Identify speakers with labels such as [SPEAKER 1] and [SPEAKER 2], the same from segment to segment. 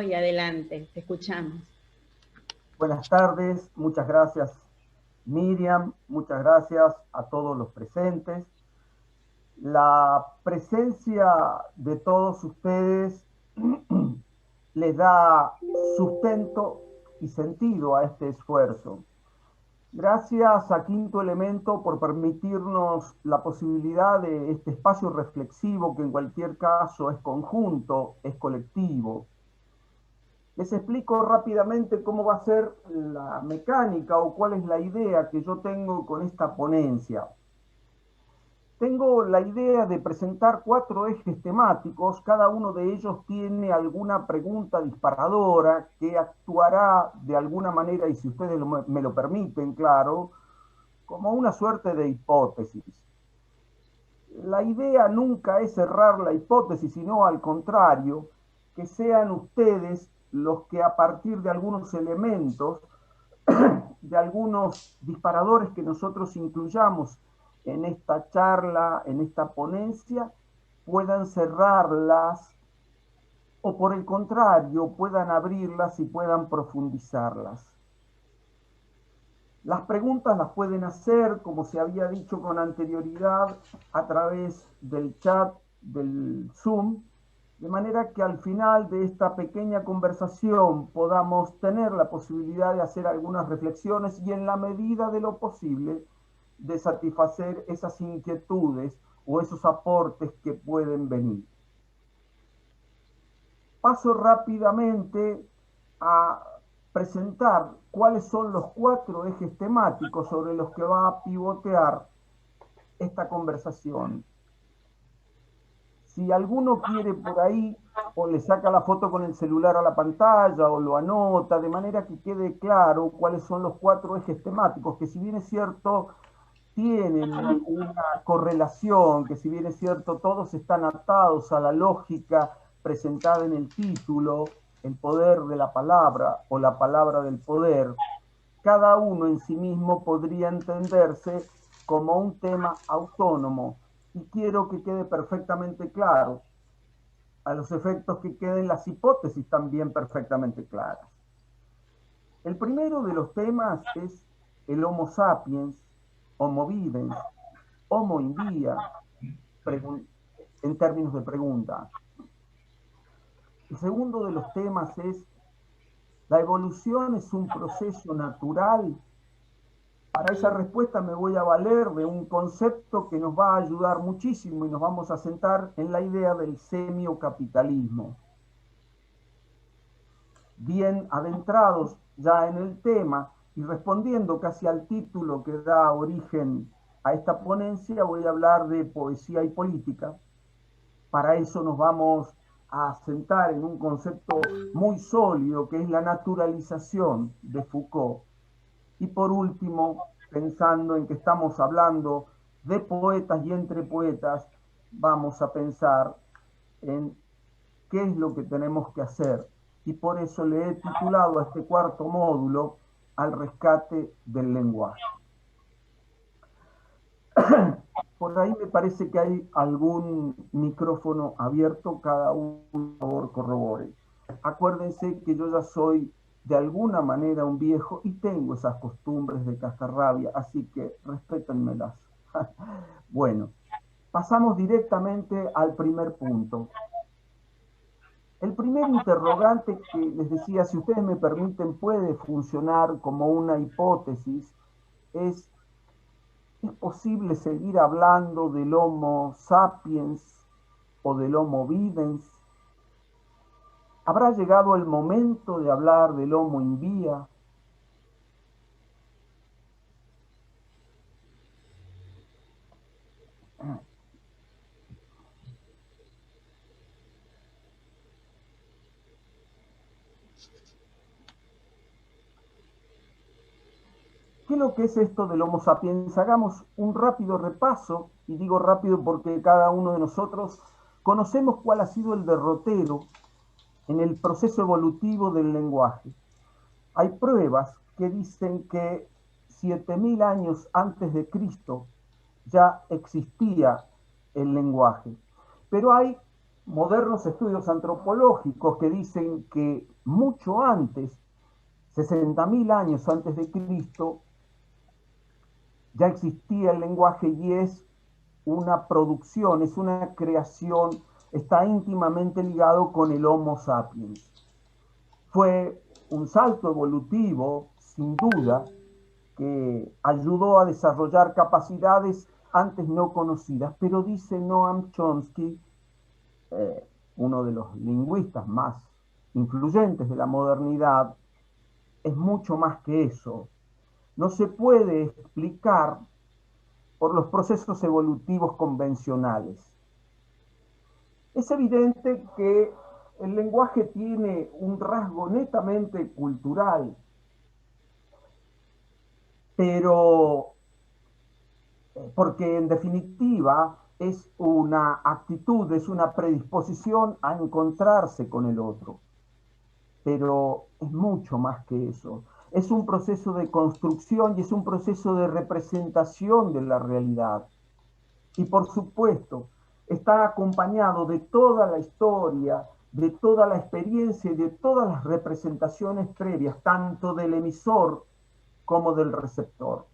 [SPEAKER 1] y adelante, te escuchamos.
[SPEAKER 2] Buenas tardes, muchas gracias Miriam, muchas gracias a todos los presentes. La presencia de todos ustedes les da sustento y sentido a este esfuerzo. Gracias a Quinto Elemento por permitirnos la posibilidad de este espacio reflexivo que en cualquier caso es conjunto, es colectivo. Les explico rápidamente cómo va a ser la mecánica o cuál es la idea que yo tengo con esta ponencia. Tengo la idea de presentar 4 ejes temáticos, cada uno de ellos tiene alguna pregunta disparadora que actuará de alguna manera, y si ustedes me lo permiten, claro, como una suerte de hipótesis. La idea nunca es cerrar la hipótesis, sino al contrario, que sean ustedes los que a partir de algunos elementos, de algunos disparadores que nosotros incluyamos en esta charla, en esta ponencia, puedan cerrarlas o por el contrario puedan abrirlas y puedan profundizarlas. Las preguntas las pueden hacer, como se había dicho con anterioridad, a través del chat del Zoom, de manera que al final de esta pequeña conversación podamos tener la posibilidad de hacer algunas reflexiones y en la medida de lo posible de satisfacer esas inquietudes o esos aportes que pueden venir. Paso rápidamente a presentar cuáles son los 4 ejes temáticos sobre los que va a pivotear esta conversación. Si alguno quiere por ahí, o le saca la foto con el celular a la pantalla, o lo anota, de manera que quede claro cuáles son los 4 ejes temáticos, que si bien es cierto, tienen una correlación, que si bien es cierto, todos están atados a la lógica presentada en el título, el poder de la palabra o la palabra del poder, cada uno en sí mismo podría entenderse como un tema autónomo. Y quiero que quede perfectamente claro, a los efectos que queden las hipótesis también perfectamente claras. El primero de los temas es el Homo sapiens, Homo videns, Homo invia, en términos de pregunta. El segundo de los temas es, ¿la evolución es un proceso natural? Para esa respuesta me voy a valer de un concepto que nos va a ayudar muchísimo y nos vamos a sentar en la idea del semiocapitalismo. Bien adentrados ya en el tema y respondiendo casi al título que da origen a esta ponencia, voy a hablar de poesía y política. Para eso nos vamos a sentar en un concepto muy sólido que es la naturalización de Foucault. Y por último, pensando en que estamos hablando de poetas y entre poetas, vamos a pensar en qué es lo que tenemos que hacer. Y por eso le he titulado a este 4º módulo Al rescate del lenguaje. Por ahí me parece que hay algún micrófono abierto, cada uno por favor corrobore. Acuérdense que yo ya soy de alguna manera un viejo y tengo esas costumbres de cascarrabia, así que respétenmelas. Bueno, pasamos directamente al primer punto. El primer interrogante que les decía, si ustedes me permiten, puede funcionar como una hipótesis, ¿es posible seguir hablando del Homo sapiens o del Homo videns? ¿Habrá llegado el momento de hablar del Homo invia? ¿Qué es lo que es esto del Homo sapiens? Hagamos un rápido repaso, y digo rápido porque cada uno de nosotros conocemos cuál ha sido el derrotero en el proceso evolutivo del lenguaje. Hay pruebas que dicen que 7000 años antes de Cristo ya existía el lenguaje, pero hay modernos estudios antropológicos que dicen que mucho antes, 60.000 años antes de Cristo, ya existía el lenguaje y es una producción, es una creación, está íntimamente ligado con el Homo sapiens. Fue un salto evolutivo, sin duda, que ayudó a desarrollar capacidades antes no conocidas, pero dice Noam Chomsky, uno de los lingüistas más influyentes de la modernidad, es mucho más que eso. No se puede explicar por los procesos evolutivos convencionales. Es evidente que el lenguaje tiene un rasgo netamente cultural, pero porque en definitiva es una actitud, es una predisposición a encontrarse con el otro, pero es mucho más que eso. Es un proceso de construcción y es un proceso de representación de la realidad. Y por supuesto, está acompañado de toda la historia, de toda la experiencia y de todas las representaciones previas, tanto del emisor como del receptor.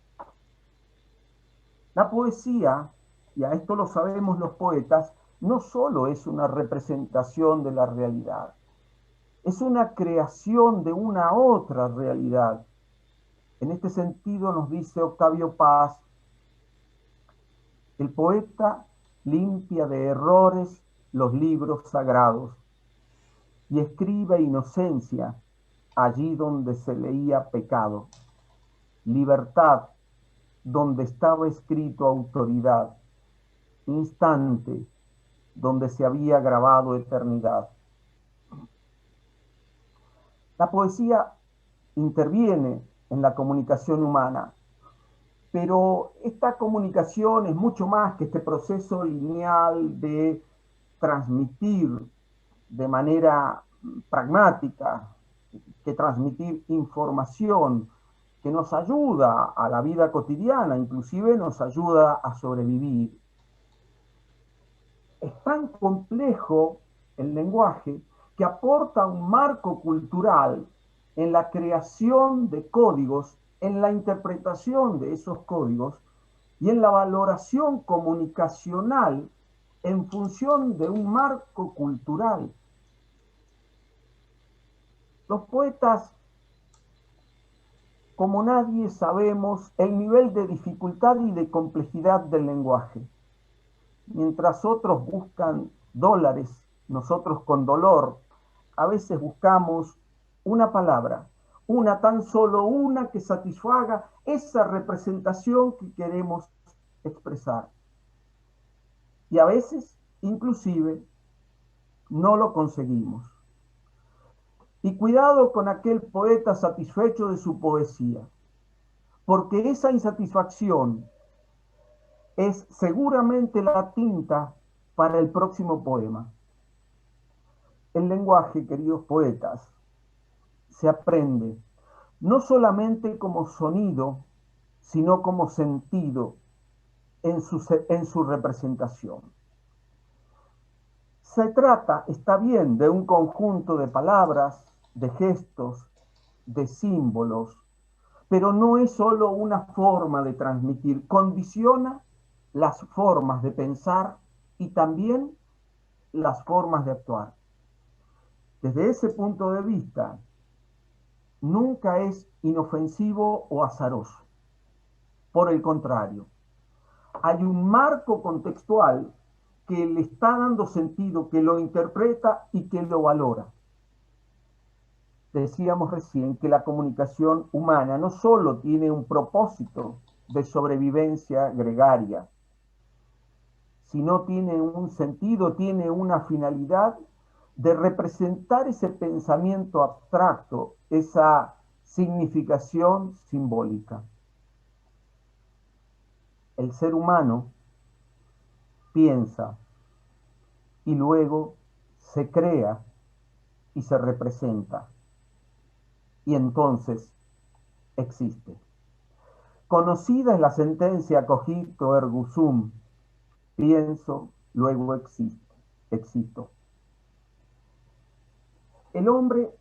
[SPEAKER 2] La poesía, y a esto lo sabemos los poetas, no solo es una representación de la realidad, es una creación de una otra realidad. En este sentido nos dice Octavio Paz, el poeta limpia de errores los libros sagrados y escribe inocencia allí donde se leía pecado, libertad donde estaba escrito autoridad, instante donde se había grabado eternidad. La poesía interviene en la comunicación humana, pero esta comunicación es mucho más que este proceso lineal de transmitir de manera pragmática, que transmitir información que nos ayuda a la vida cotidiana, inclusive nos ayuda a sobrevivir. Es tan complejo el lenguaje que aporta un marco cultural en la creación de códigos, en la interpretación de esos códigos y en la valoración comunicacional en función de un marco cultural. Los poetas, como nadie, sabemos el nivel de dificultad y de complejidad del lenguaje. Mientras otros buscan dólares, nosotros con dolor, a veces buscamos una palabra, una, tan solo una que satisfaga esa representación que queremos expresar. Y a veces, inclusive, no lo conseguimos. Y cuidado con aquel poeta satisfecho de su poesía, porque esa insatisfacción es seguramente la tinta para el próximo poema. El lenguaje, queridos poetas, se aprende no solamente como sonido, sino como sentido en su representación. Se trata, está bien, de un conjunto de palabras, de gestos, de símbolos, pero no es solo una forma de transmitir, condiciona las formas de pensar y también las formas de actuar. Desde ese punto de vista, nunca es inofensivo o azaroso. Por el contrario, hay un marco contextual que le está dando sentido, que lo interpreta y que lo valora. Decíamos recién que la comunicación humana no solo tiene un propósito de sobrevivencia gregaria, sino tiene un sentido, tiene una finalidad de representar ese pensamiento abstracto, esa significación simbólica. El ser humano piensa y luego se crea y se representa y entonces existe. Conocida es la sentencia cogito ergo sum, pienso, luego existo. el hombre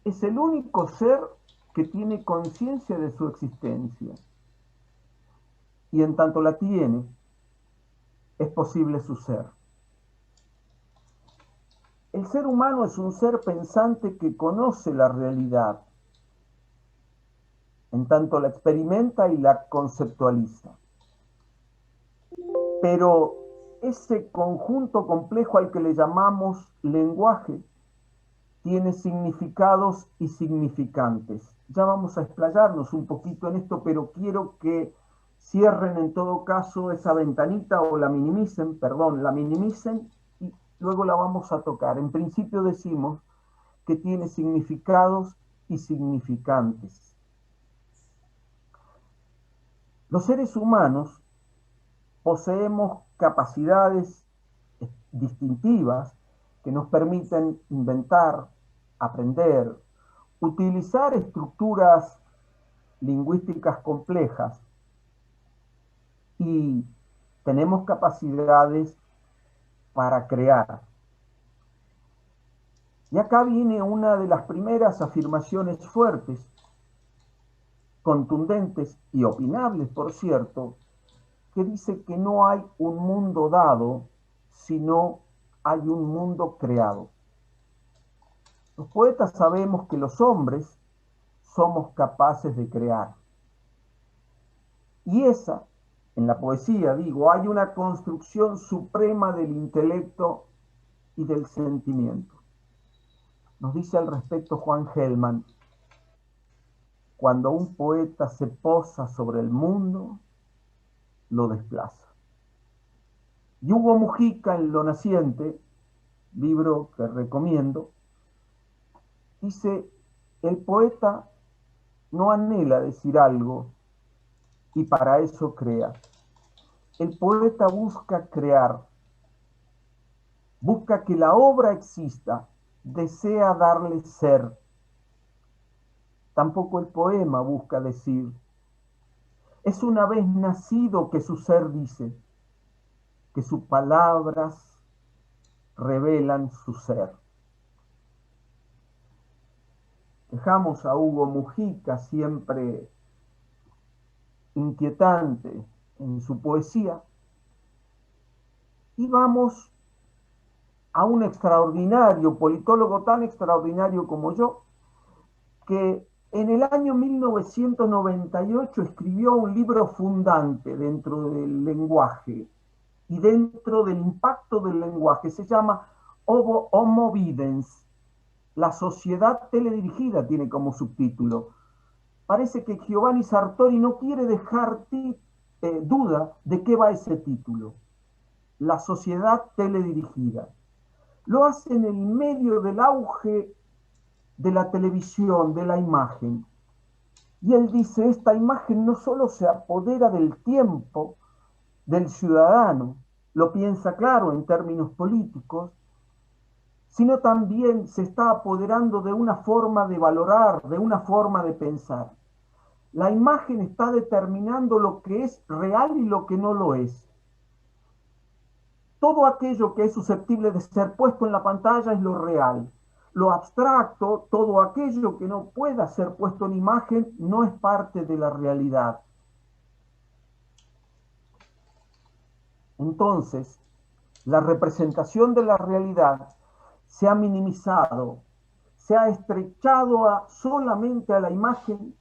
[SPEAKER 2] es el único ser que tiene conciencia de su existencia. Y en tanto la tiene, es posible su ser. El ser humano es un ser pensante que conoce la realidad, en tanto la experimenta y la conceptualiza. Pero ese conjunto complejo al que le llamamos lenguaje tiene significados y significantes. Ya vamos a explayarnos un poquito en esto, pero quiero que cierren en todo caso esa ventanita o la minimicen, y luego la vamos a tocar. En principio decimos que tiene significados y significantes. Los seres humanos poseemos capacidades distintivas que nos permiten inventar, aprender, utilizar estructuras lingüísticas complejas y tenemos capacidades para crear. Y acá viene una de las primeras afirmaciones fuertes, contundentes y opinables, por cierto, que dice que no hay un mundo dado, sino hay un mundo creado. Los poetas sabemos que los hombres somos capaces de crear. Y esa, en la poesía, digo, hay una construcción suprema del intelecto y del sentimiento. Nos dice al respecto Juan Gelman: cuando un poeta se posa sobre el mundo, lo desplaza. Y Hugo Mujica, en Lo Naciente, libro que recomiendo, dice: el poeta no anhela decir algo y para eso crea. El poeta busca crear, busca que la obra exista, desea darle ser. Tampoco el poema busca decir. Es una vez nacido que su ser dice, que sus palabras revelan su ser. Dejamos a Hugo Mujica, siempre inquietante en su poesía, y vamos a un extraordinario politólogo, tan extraordinario como yo, que en el año 1998 escribió un libro fundante dentro del lenguaje y dentro del impacto del lenguaje. Se llama Homo Videns, la sociedad teledirigida, tiene como subtítulo. Parece que Giovanni Sartori no quiere dejar duda de qué va ese título. La sociedad teledirigida. Lo hace en el medio del auge de la televisión, de la imagen. Y él dice: esta imagen no solo se apodera del tiempo del ciudadano, lo piensa claro en términos políticos, sino también se está apoderando de una forma de valorar, de una forma de pensar. La imagen está determinando lo que es real y lo que no lo es. Todo aquello que es susceptible de ser puesto en la pantalla es lo real. Lo abstracto, todo aquello que no pueda ser puesto en imagen, no es parte de la realidad. Entonces, la representación de la realidad se ha minimizado, se ha estrechado solamente a la imagen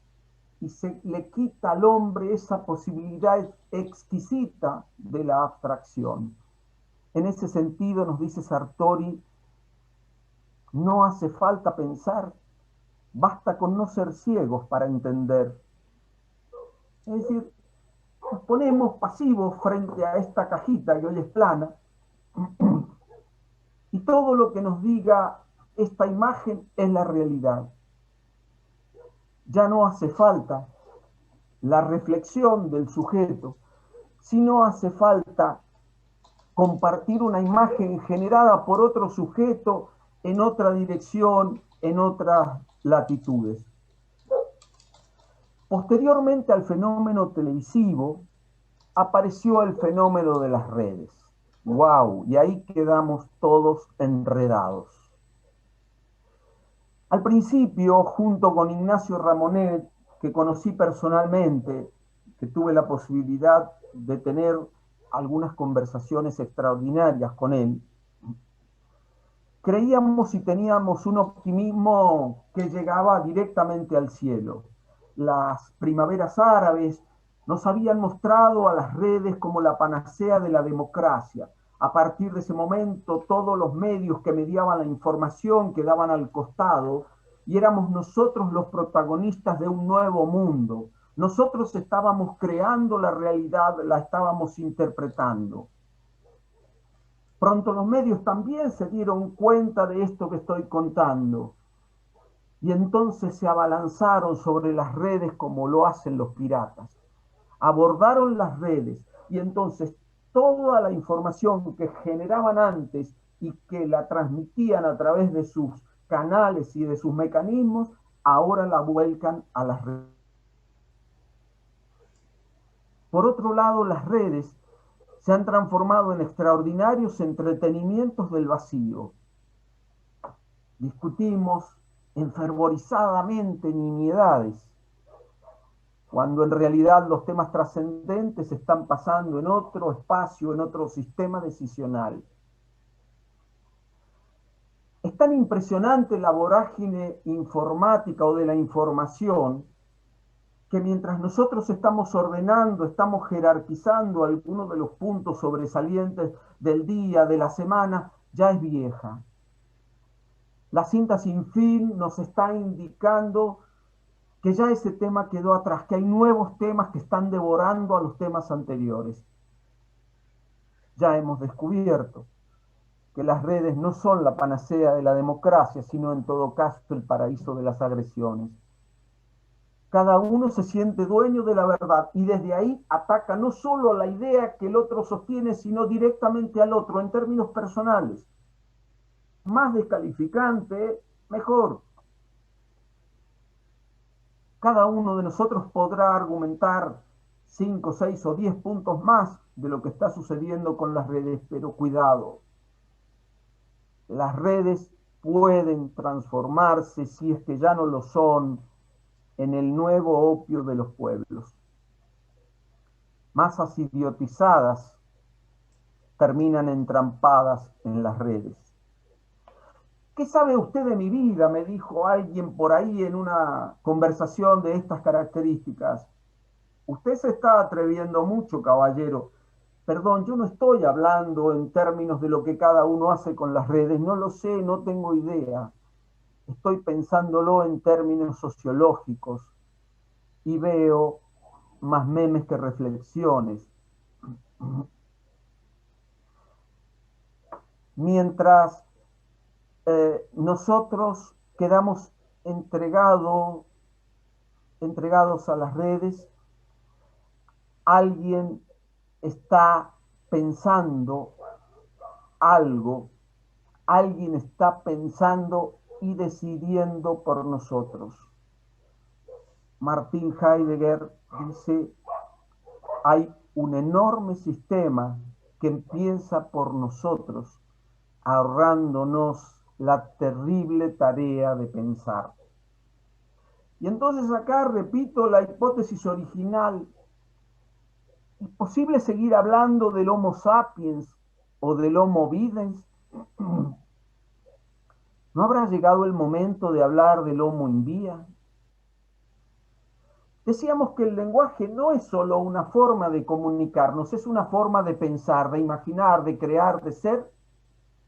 [SPEAKER 2] y se le quita al hombre esa posibilidad exquisita de la abstracción. En ese sentido, nos dice Sartori, no hace falta pensar, basta con no ser ciegos para entender. Es decir, nos ponemos pasivos frente a esta cajita que hoy es plana y todo lo que nos diga esta imagen es la realidad. Ya no hace falta la reflexión del sujeto, sino hace falta compartir una imagen generada por otro sujeto en otra dirección, en otras latitudes. Posteriormente al fenómeno televisivo, apareció el fenómeno de las redes. ¡Wow! Y ahí quedamos todos enredados. Al principio, junto con Ignacio Ramonet, que conocí personalmente, que tuve la posibilidad de tener algunas conversaciones extraordinarias con él, creíamos y teníamos un optimismo que llegaba directamente al cielo. Las primaveras árabes nos habían mostrado a las redes como la panacea de la democracia. A partir de ese momento, todos los medios que mediaban la información quedaban al costado y éramos nosotros los protagonistas de un nuevo mundo. Nosotros estábamos creando la realidad, la estábamos interpretando. Pronto los medios también se dieron cuenta de esto que estoy contando y entonces se abalanzaron sobre las redes como lo hacen los piratas. Abordaron las redes y entonces toda la información que generaban antes y que la transmitían a través de sus canales y de sus mecanismos, ahora la vuelcan a las redes. Por otro lado, las redes se han transformado en extraordinarios entretenimientos del vacío. Discutimos enfervorizadamente nimiedades, cuando en realidad los temas trascendentes están pasando en otro espacio, en otro sistema decisional. Es tan impresionante la vorágine informática o de la información que mientras nosotros estamos ordenando, estamos jerarquizando algunos de los puntos sobresalientes del día, de la semana, ya es vieja. La cinta sin fin nos está indicando que ya ese tema quedó atrás, que hay nuevos temas que están devorando a los temas anteriores. Ya hemos descubierto que las redes no son la panacea de la democracia, sino en todo caso el paraíso de las agresiones. Cada uno se siente dueño de la verdad y desde ahí ataca no solo a la idea que el otro sostiene, sino directamente al otro en términos personales. Más descalificante, mejor. Cada uno de nosotros podrá argumentar 5, 6 o 10 puntos más de lo que está sucediendo con las redes, pero cuidado. Las redes pueden transformarse, si es que ya no lo son, en el nuevo opio de los pueblos. Masas idiotizadas terminan entrampadas en las redes. ¿Qué sabe usted de mi vida?, me dijo alguien por ahí en una conversación de estas características. Usted se está atreviendo mucho, caballero. Perdón, yo no estoy hablando en términos de lo que cada uno hace con las redes, no lo sé, no tengo idea. Estoy pensándolo en términos sociológicos y veo más memes que reflexiones. Mientras nosotros quedamos entregados a las redes, alguien está pensando algo, alguien está pensando y decidiendo por nosotros. Martin Heidegger dice, hay un enorme sistema que empieza por nosotros, ahorrándonos la terrible tarea de pensar. Y entonces acá repito la hipótesis original. ¿Es posible seguir hablando del Homo sapiens o del Homo videns? ¿No habrá llegado el momento de hablar del Homo invía? Decíamos que el lenguaje no es solo una forma de comunicarnos, es una forma de pensar, de imaginar, de crear, de ser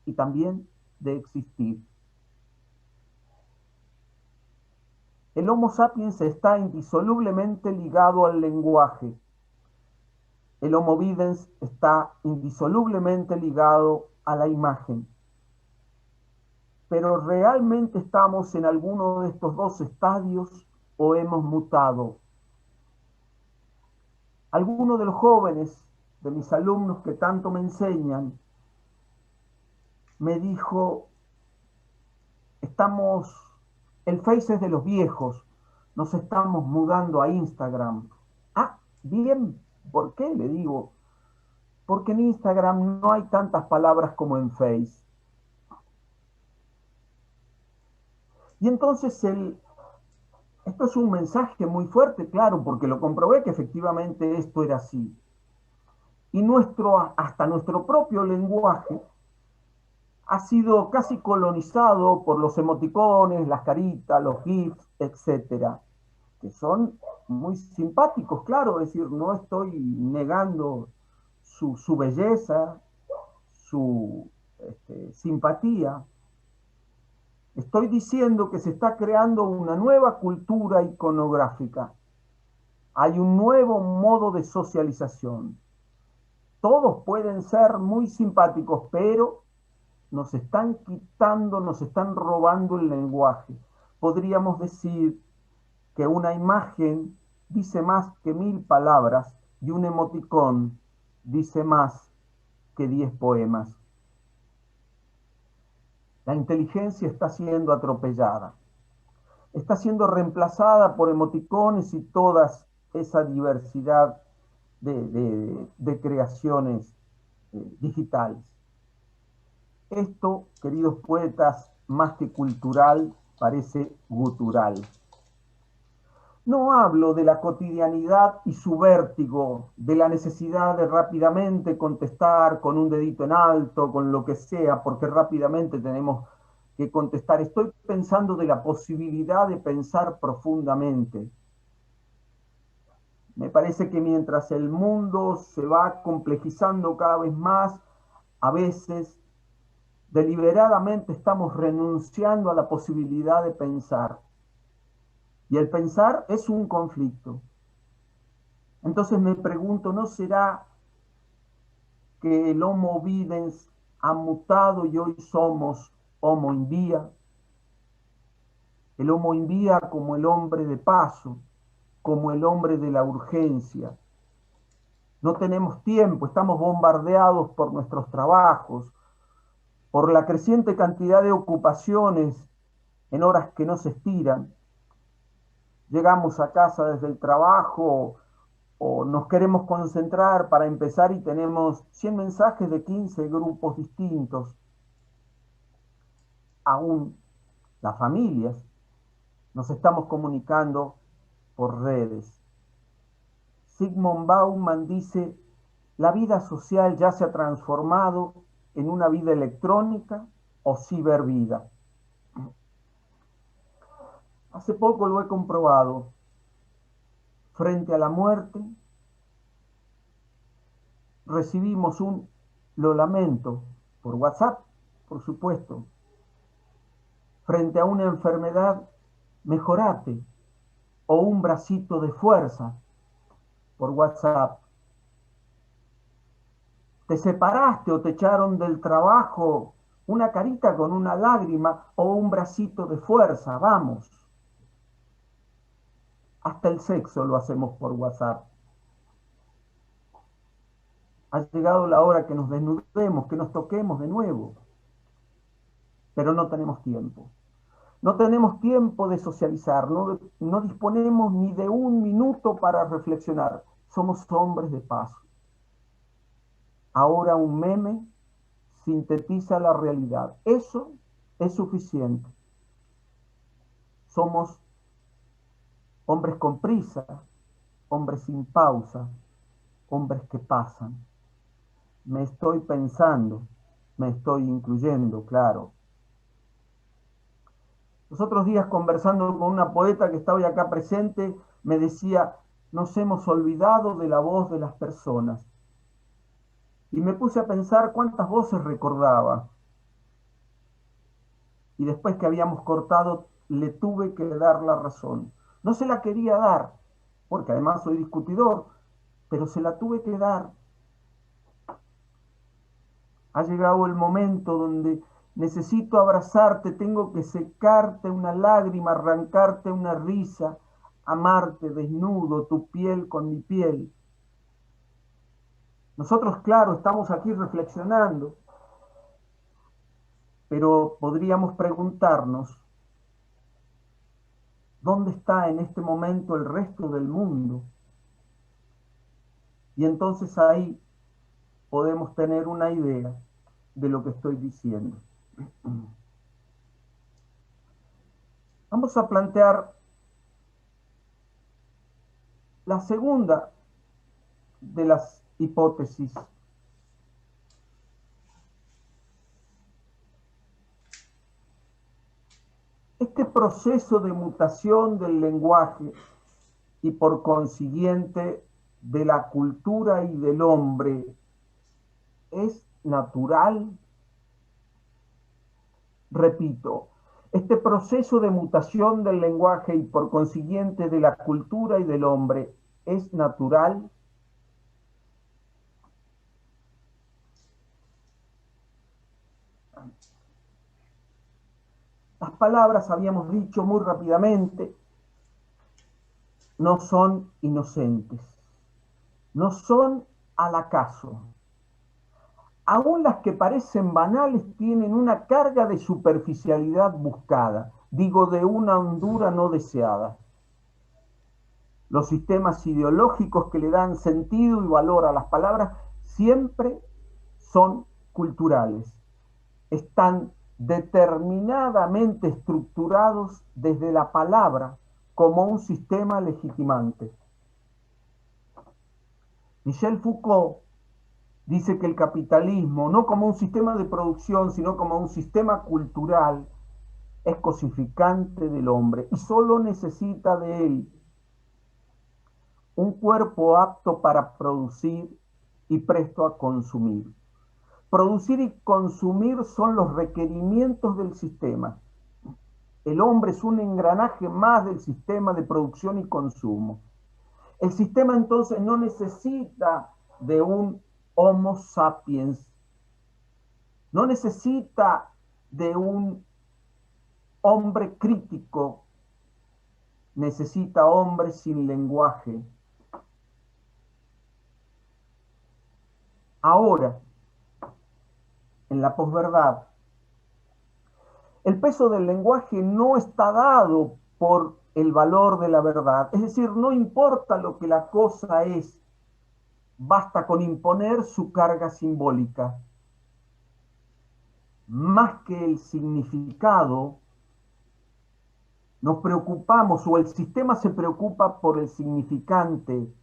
[SPEAKER 2] y también de existir. El Homo sapiens está indisolublemente ligado al lenguaje. El Homo videns está indisolublemente ligado a la imagen. Pero ¿realmente estamos en alguno de estos dos estadios o hemos mutado? Algunos de los jóvenes, de mis alumnos que tanto me enseñan, me dijo, el Face es de los viejos, nos estamos mudando a Instagram. Ah, bien, ¿por qué? Le digo, porque en Instagram no hay tantas palabras como en Face. Y entonces esto es un mensaje muy fuerte, claro, porque lo comprobé que efectivamente esto era así. Y hasta nuestro propio lenguaje ha sido casi colonizado por los emoticones, las caritas, los GIFs, etcétera, que son muy simpáticos, claro, es decir, no estoy negando su belleza, su simpatía. Estoy diciendo que se está creando una nueva cultura iconográfica. Hay un nuevo modo de socialización. Todos pueden ser muy simpáticos, pero nos están quitando, nos están robando el lenguaje. Podríamos decir que una imagen dice más que 1000 palabras y un emoticón dice más que 10 poemas. La inteligencia está siendo atropellada, está siendo reemplazada por emoticones y toda esa diversidad de creaciones digitales. Esto, queridos poetas, más que cultural, parece gutural. No hablo de la cotidianidad y su vértigo, de la necesidad de rápidamente contestar con un dedito en alto, con lo que sea, porque rápidamente tenemos que contestar. Estoy pensando de la posibilidad de pensar profundamente. Me parece que mientras el mundo se va complejizando cada vez más, a veces deliberadamente estamos renunciando a la posibilidad de pensar. Y el pensar es un conflicto. Entonces me pregunto, ¿no será que el Homo videns ha mutado y hoy somos Homo invia? El Homo invia como el hombre de paso, como el hombre de la urgencia. No tenemos tiempo, estamos bombardeados por nuestros trabajos, por la creciente cantidad de ocupaciones en horas que no se estiran. Llegamos a casa desde el trabajo o nos queremos concentrar para empezar y tenemos 100 mensajes de 15 grupos distintos. Aún las familias nos estamos comunicando por redes. Zygmunt Bauman dice, la vida social ya se ha transformado en una vida electrónica o cibervida. Hace poco lo he comprobado. Frente a la muerte, recibimos un lo lamento por WhatsApp, por supuesto. Frente a una enfermedad, mejorate o un bracito de fuerza por WhatsApp. Te separaste o te echaron del trabajo, una carita con una lágrima o un bracito de fuerza, vamos. Hasta el sexo lo hacemos por WhatsApp. Ha llegado la hora que nos desnudemos, que nos toquemos de nuevo, pero no tenemos tiempo. No tenemos tiempo de socializar, no disponemos ni de un minuto para reflexionar. Somos hombres de paso. Ahora un meme sintetiza la realidad. Eso es suficiente. Somos hombres con prisa, hombres sin pausa, hombres que pasan. Me estoy pensando, me estoy incluyendo, claro. Los otros días conversando con una poeta que está hoy acá presente, me decía, nos hemos olvidado de la voz de las personas. Y me puse a pensar cuántas voces recordaba. Y después que habíamos cortado, le tuve que dar la razón. No se la quería dar, porque además soy discutidor, pero se la tuve que dar. Ha llegado el momento donde necesito abrazarte, tengo que secarte una lágrima, arrancarte una risa, amarte desnudo, tu piel con mi piel. Nosotros, claro, estamos aquí reflexionando, pero podríamos preguntarnos, ¿dónde está en este momento el resto del mundo? Y entonces ahí podemos tener una idea de lo que estoy diciendo. Vamos a plantear la segunda de las hipótesis. Este proceso de mutación del lenguaje y por consiguiente de la cultura y del hombre es natural. Repito, este proceso de mutación del lenguaje y por consiguiente de la cultura y del hombre es natural. Las palabras, habíamos dicho muy rápidamente, no son inocentes, no son al acaso. Aún las que parecen banales tienen una carga de superficialidad buscada, digo, de una hondura no deseada. Los sistemas ideológicos que le dan sentido y valor a las palabras siempre son culturales. Están determinadamente estructurados desde la palabra como un sistema legitimante. Michel Foucault dice que el capitalismo, no como un sistema de producción, sino como un sistema cultural, es cosificante del hombre y solo necesita de él un cuerpo apto para producir y presto a consumir. Producir y consumir son los requerimientos del sistema. El hombre es un engranaje más del sistema de producción y consumo. El sistema entonces no necesita de un Homo sapiens, no necesita de un hombre crítico, necesita hombres sin lenguaje. Ahora, en la posverdad, el peso del lenguaje no está dado por el valor de la verdad. Es decir, no importa lo que la cosa es, basta con imponer su carga simbólica. Más que el significado, nos preocupamos, o el sistema se preocupa por el significante,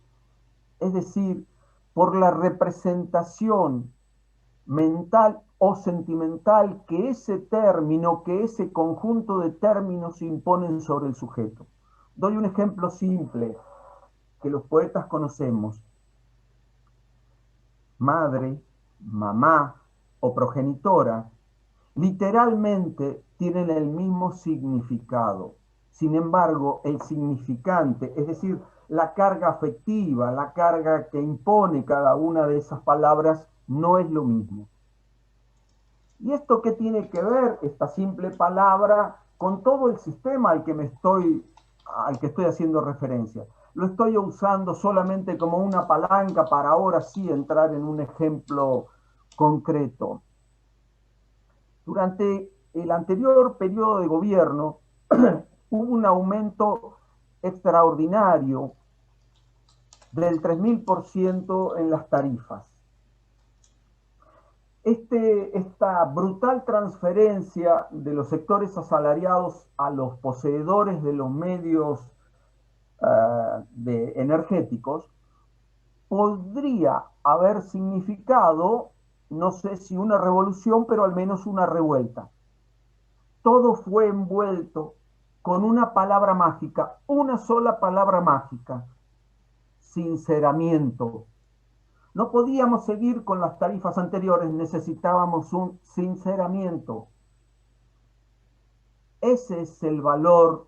[SPEAKER 2] es decir, por la representación mental o sentimental que ese término, que ese conjunto de términos imponen sobre el sujeto. Doy un ejemplo simple que los poetas conocemos. Madre, mamá o progenitora literalmente tienen el mismo significado. Sin embargo, el significante, es decir, la carga afectiva, la carga que impone cada una de esas palabras, no es lo mismo. ¿Y esto qué tiene que ver, esta simple palabra, con todo el sistema al que estoy haciendo referencia? Lo estoy usando solamente como una palanca para ahora sí entrar en un ejemplo concreto. Durante el anterior periodo de gobierno hubo un aumento extraordinario del 3000% en las tarifas. Esta brutal transferencia de los sectores asalariados a los poseedores de los medios energéticos podría haber significado, no sé si una revolución, pero al menos una revuelta. Todo fue envuelto con una palabra mágica, una sola palabra mágica: sinceramiento. No podíamos seguir con las tarifas anteriores, necesitábamos un sinceramiento. Ese es el valor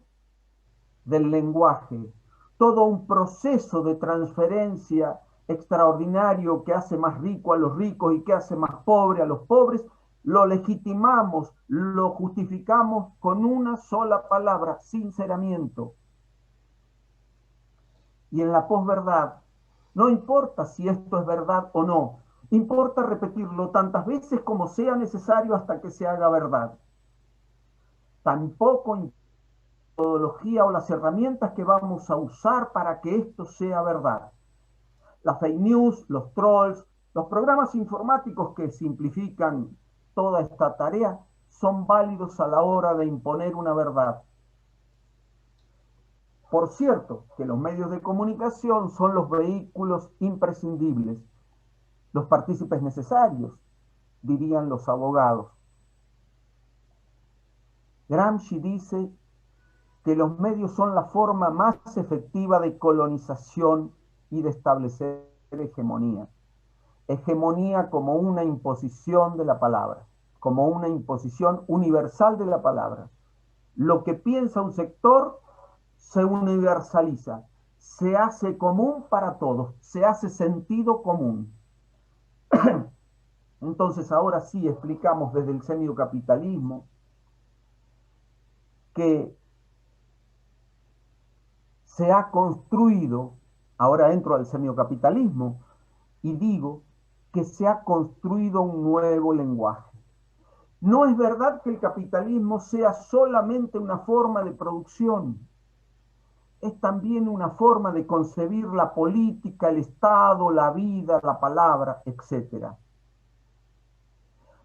[SPEAKER 2] del lenguaje, todo un proceso de transferencia extraordinario que hace más rico a los ricos y que hace más pobre a los pobres, lo legitimamos, lo justificamos con una sola palabra: sinceramiento. Y en la posverdad, no importa si esto es verdad o no, importa repetirlo tantas veces como sea necesario hasta que se haga verdad. Tampoco importa la metodología o las herramientas que vamos a usar para que esto sea verdad. Las fake news, los trolls, los programas informáticos que simplifican toda esta tarea son válidos a la hora de imponer una verdad. Por cierto, que los medios de comunicación son los vehículos imprescindibles, los partícipes necesarios, dirían los abogados. Gramsci dice que los medios son la forma más efectiva de colonización y de establecer hegemonía. Hegemonía como una imposición de la palabra, como una imposición universal de la palabra. Lo que piensa un sector se universaliza, se hace común para todos, se hace sentido común. Entonces ahora sí explicamos desde el semiocapitalismo que se ha construido, ahora entro al semiocapitalismo y digo que se ha construido un nuevo lenguaje. No es verdad que el capitalismo sea solamente una forma de producción, es también una forma de concebir la política, el Estado, la vida, la palabra, etc.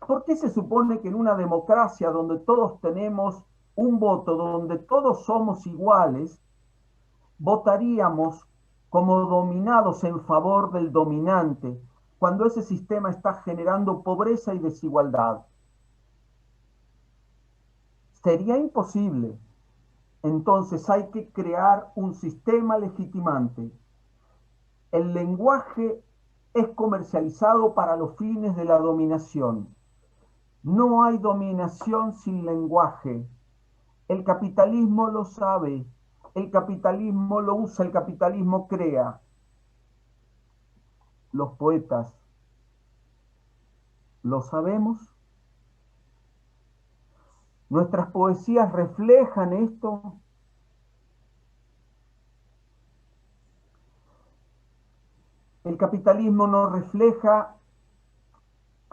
[SPEAKER 2] ¿Por qué se supone que en una democracia donde todos tenemos un voto, donde todos somos iguales, votaríamos como dominados en favor del dominante cuando ese sistema está generando pobreza y desigualdad? Sería imposible. Entonces hay que crear un sistema legitimante. El lenguaje es comercializado para los fines de la dominación. No hay dominación sin lenguaje. El capitalismo lo sabe, el capitalismo lo usa, el capitalismo crea. Los poetas, ¿lo sabemos? ¿Nuestras poesías reflejan esto? El capitalismo no refleja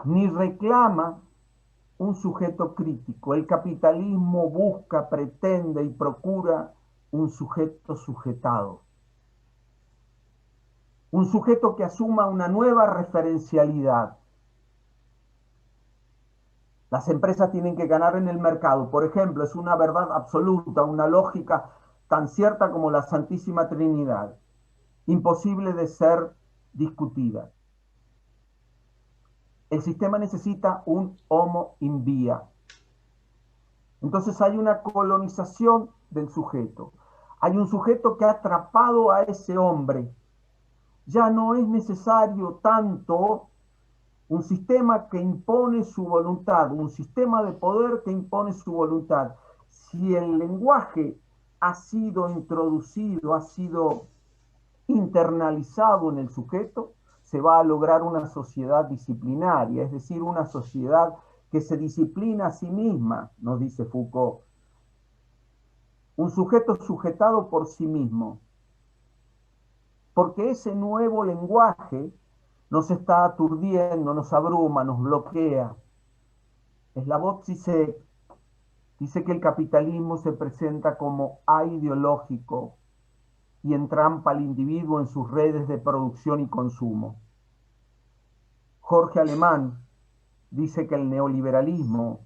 [SPEAKER 2] ni reclama un sujeto crítico. El capitalismo busca, pretende y procura un sujeto sujetado. Un sujeto que asuma una nueva referencialidad. Las empresas tienen que ganar en el mercado. Por ejemplo, es una verdad absoluta, una lógica tan cierta como la Santísima Trinidad, imposible de ser discutida. El sistema necesita un homo in via. Entonces hay una colonización del sujeto. Hay un sujeto que ha atrapado a ese hombre. Ya no es necesario tanto un sistema que impone su voluntad, un sistema de poder que impone su voluntad. Si el lenguaje ha sido introducido, ha sido internalizado en el sujeto, se va a lograr una sociedad disciplinaria, es decir, una sociedad que se disciplina a sí misma, nos dice Foucault. Un sujeto sujetado por sí mismo. Porque ese nuevo lenguaje nos está aturdiendo, nos abruma, nos bloquea. Slavoj Zizek dice que el capitalismo se presenta como aideológico y entrampa al individuo en sus redes de producción y consumo. Jorge Alemán dice que el neoliberalismo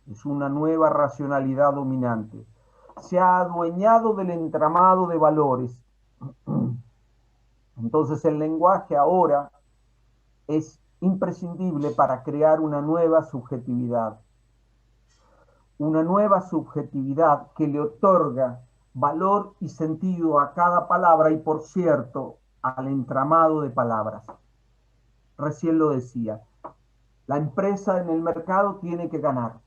[SPEAKER 2] es una nueva racionalidad dominante. Se ha adueñado del entramado de valores. Entonces el lenguaje ahora es imprescindible para crear una nueva subjetividad. Una nueva subjetividad que le otorga valor y sentido a cada palabra y, por cierto, al entramado de palabras. Recién lo decía, la empresa en el mercado tiene que ganar.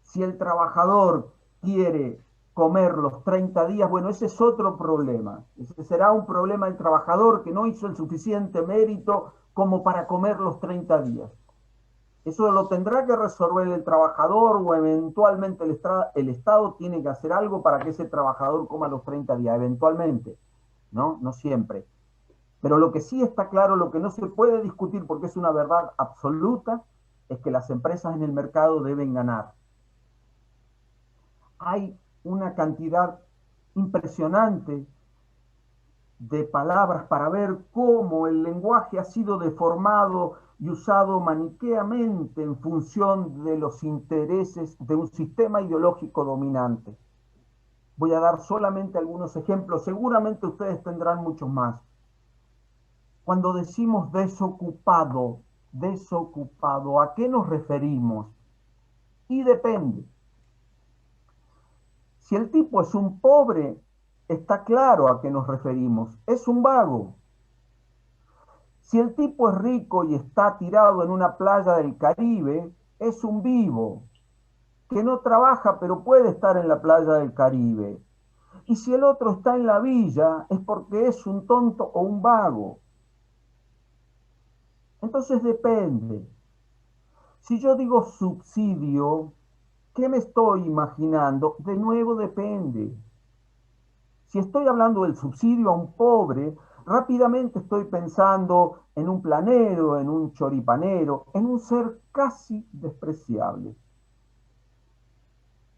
[SPEAKER 2] Si el trabajador quiere comer los 30 días, bueno, ese es otro problema. Ese será un problema del trabajador que no hizo el suficiente mérito como para comer los 30 días. Eso lo tendrá que resolver el trabajador o eventualmente el Estado tiene que hacer algo para que ese trabajador coma los 30 días, eventualmente, ¿no? No siempre. Pero lo que sí está claro, lo que no se puede discutir porque es una verdad absoluta, es que las empresas en el mercado deben ganar. Hay una cantidad impresionante de palabras para ver cómo el lenguaje ha sido deformado y usado maniqueamente en función de los intereses de un sistema ideológico dominante. Voy a dar solamente algunos ejemplos, seguramente ustedes tendrán muchos más. Cuando decimos desocupado, desocupado, ¿a qué nos referimos? Y depende. Si el tipo es un pobre, está claro a qué nos referimos. Es un vago. Si el tipo es rico y está tirado en una playa del Caribe, es un vivo, que no trabaja pero puede estar en la playa del Caribe. Y si el otro está en la villa, es porque es un tonto o un vago. Entonces depende. Si yo digo subsidio, ¿qué me estoy imaginando? De nuevo depende. Si estoy hablando del subsidio a un pobre, rápidamente estoy pensando en un planero, en un choripanero, en un ser casi despreciable.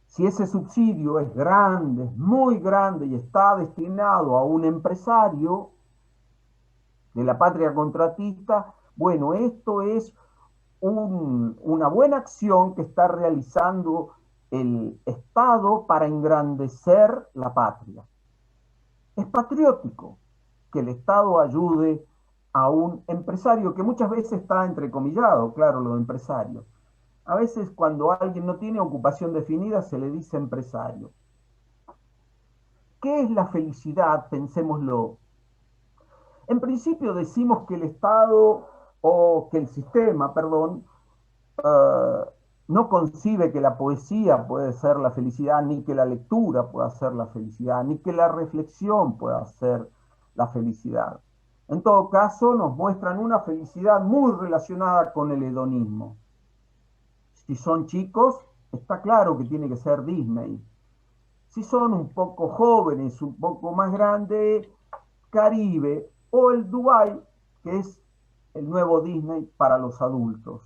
[SPEAKER 2] Si ese subsidio es grande, muy grande y está destinado a un empresario de la patria contratista, bueno, esto es una buena acción que está realizando el Estado para engrandecer la patria. Es patriótico que el Estado ayude a un empresario que muchas veces está entrecomillado, claro, lo de empresario. A veces cuando alguien no tiene ocupación definida se le dice empresario. ¿Qué es la felicidad? Pensémoslo. En principio decimos que el Estado o que el sistema, perdón, uh, no concibe que la poesía puede ser la felicidad, ni que la lectura pueda ser la felicidad, ni que la reflexión pueda ser la felicidad. En todo caso, nos muestran una felicidad muy relacionada con el hedonismo. Si son chicos, está claro que tiene que ser Disney. Si son un poco jóvenes, un poco más grandes, Caribe o el Dubai, que es el nuevo Disney para los adultos.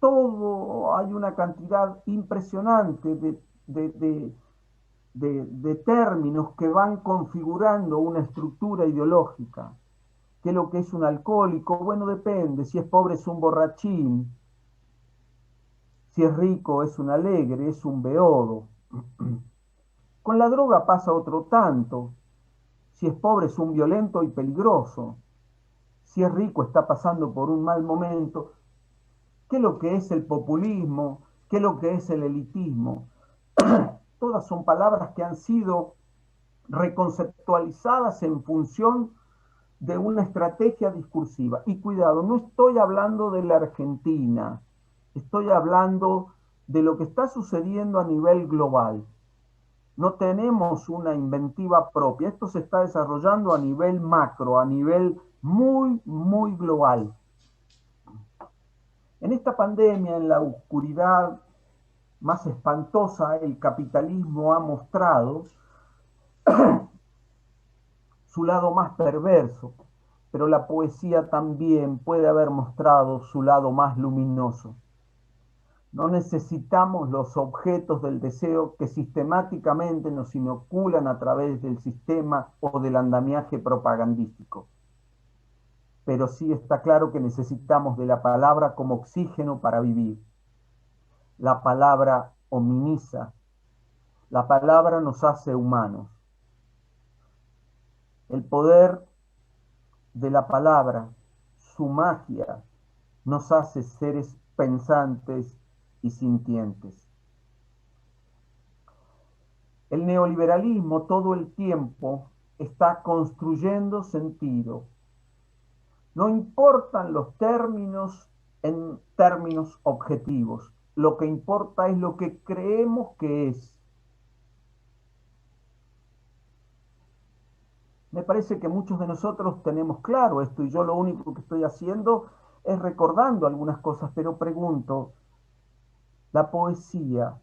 [SPEAKER 2] Todo hay una cantidad impresionante de términos que van configurando una estructura ideológica. ¿Qué es lo que es un alcohólico? Bueno, depende. Si es pobre es un borrachín. Si es rico es un alegre, es un beodo. Con la droga pasa otro tanto. Si es pobre es un violento y peligroso. Si es rico está pasando por un mal momento. ¿Qué es lo que es el populismo? ¿Qué es lo que es el elitismo? Todas son palabras que han sido reconceptualizadas en función de una estrategia discursiva. Y cuidado, no estoy hablando de la Argentina, estoy hablando de lo que está sucediendo a nivel global. No tenemos una inventiva propia, esto se está desarrollando a nivel macro, a nivel muy, muy global. En esta pandemia, en la oscuridad más espantosa, el capitalismo ha mostrado su lado más perverso, pero la poesía también puede haber mostrado su lado más luminoso. No necesitamos los objetos del deseo que sistemáticamente nos inoculan a través del sistema o del andamiaje propagandístico. Pero sí está claro que necesitamos de la palabra como oxígeno para vivir. La palabra hominiza, la palabra nos hace humanos. El poder de la palabra, su magia, nos hace seres pensantes y sintientes. El neoliberalismo todo el tiempo está construyendo sentido. No importan los términos en términos objetivos. Lo que importa es lo que creemos que es. Me parece que muchos de nosotros tenemos claro esto y yo lo único que estoy haciendo es recordando algunas cosas, pero pregunto, ¿la poesía,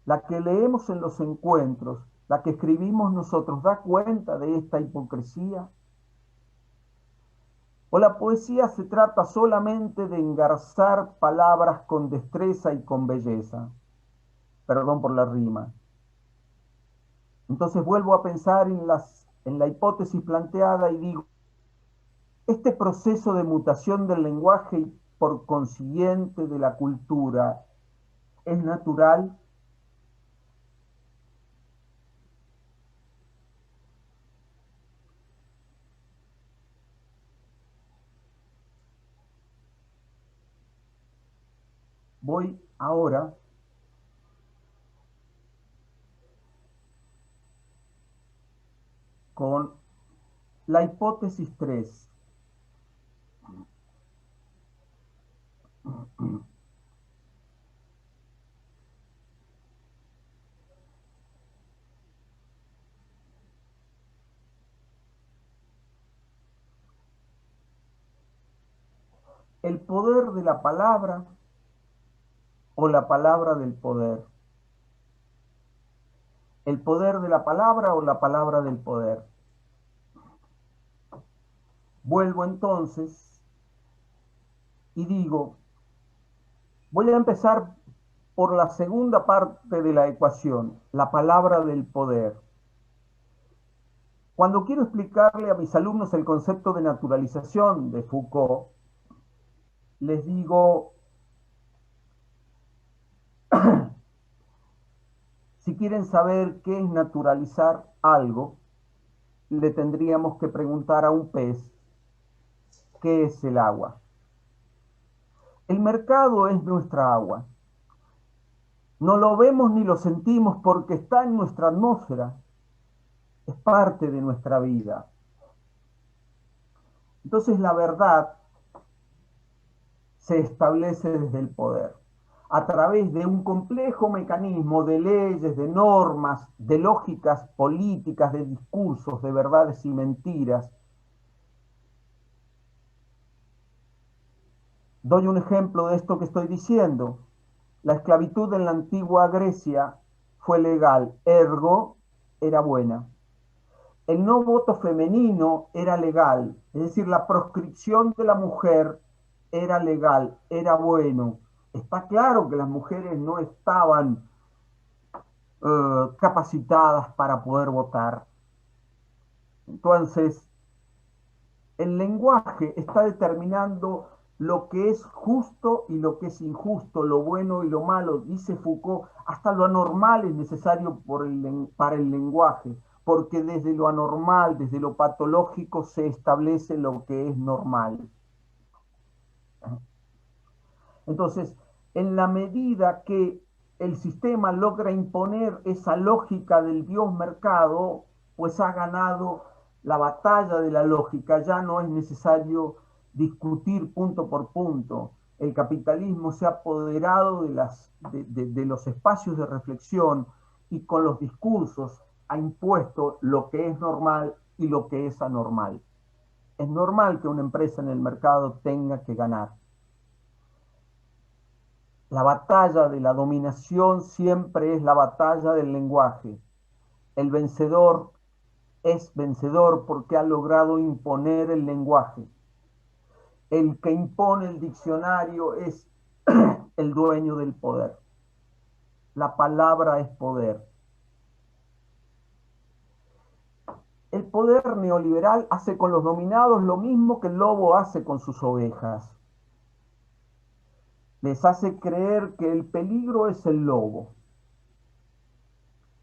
[SPEAKER 2] la que leemos en los encuentros, la que escribimos nosotros, da cuenta de esta hipocresía? ¿O la poesía se trata solamente de engarzar palabras con destreza y con belleza? Perdón por la rima. Entonces vuelvo a pensar en la hipótesis planteada y digo, este proceso de mutación del lenguaje y por consiguiente de la cultura es natural. Voy ahora con la hipótesis 3. El poder de la palabra o la palabra del poder. El poder de la palabra o la palabra del poder. Vuelvo entonces y digo, voy a empezar por la segunda parte de la ecuación, la palabra del poder. Cuando quiero explicarle a mis alumnos el concepto de naturalización de Foucault, les digo, si quieren saber qué es naturalizar algo, le tendríamos que preguntar a un pez qué es el agua. El mercado es nuestra agua. No lo vemos ni lo sentimos porque está en nuestra atmósfera. Es parte de nuestra vida. Entonces la verdad se establece desde el poder, a través de un complejo mecanismo de leyes, de normas, de lógicas políticas, de discursos, de verdades y mentiras. Doy un ejemplo de esto que estoy diciendo. La esclavitud en la antigua Grecia fue legal, ergo era buena. El no voto femenino era legal, es decir, la proscripción de la mujer era legal, era bueno. Está claro que las mujeres no estaban capacitadas para poder votar. Entonces, el lenguaje está determinando lo que es justo y lo que es injusto, lo bueno y lo malo. Dice Foucault, hasta lo anormal es necesario para el lenguaje, porque desde lo anormal, desde lo patológico, se establece lo que es normal. Entonces, en la medida que el sistema logra imponer esa lógica del Dios mercado, pues ha ganado la batalla de la lógica, ya no es necesario discutir punto por punto. El capitalismo se ha apoderado de los espacios de reflexión y con los discursos ha impuesto lo que es normal y lo que es anormal. Es normal que una empresa en el mercado tenga que ganar. La batalla de la dominación siempre es la batalla del lenguaje. El vencedor es vencedor porque ha logrado imponer el lenguaje. El que impone el diccionario es el dueño del poder. La palabra es poder. El poder neoliberal hace con los dominados lo mismo que el lobo hace con sus ovejas. Les hace creer que el peligro es el lobo.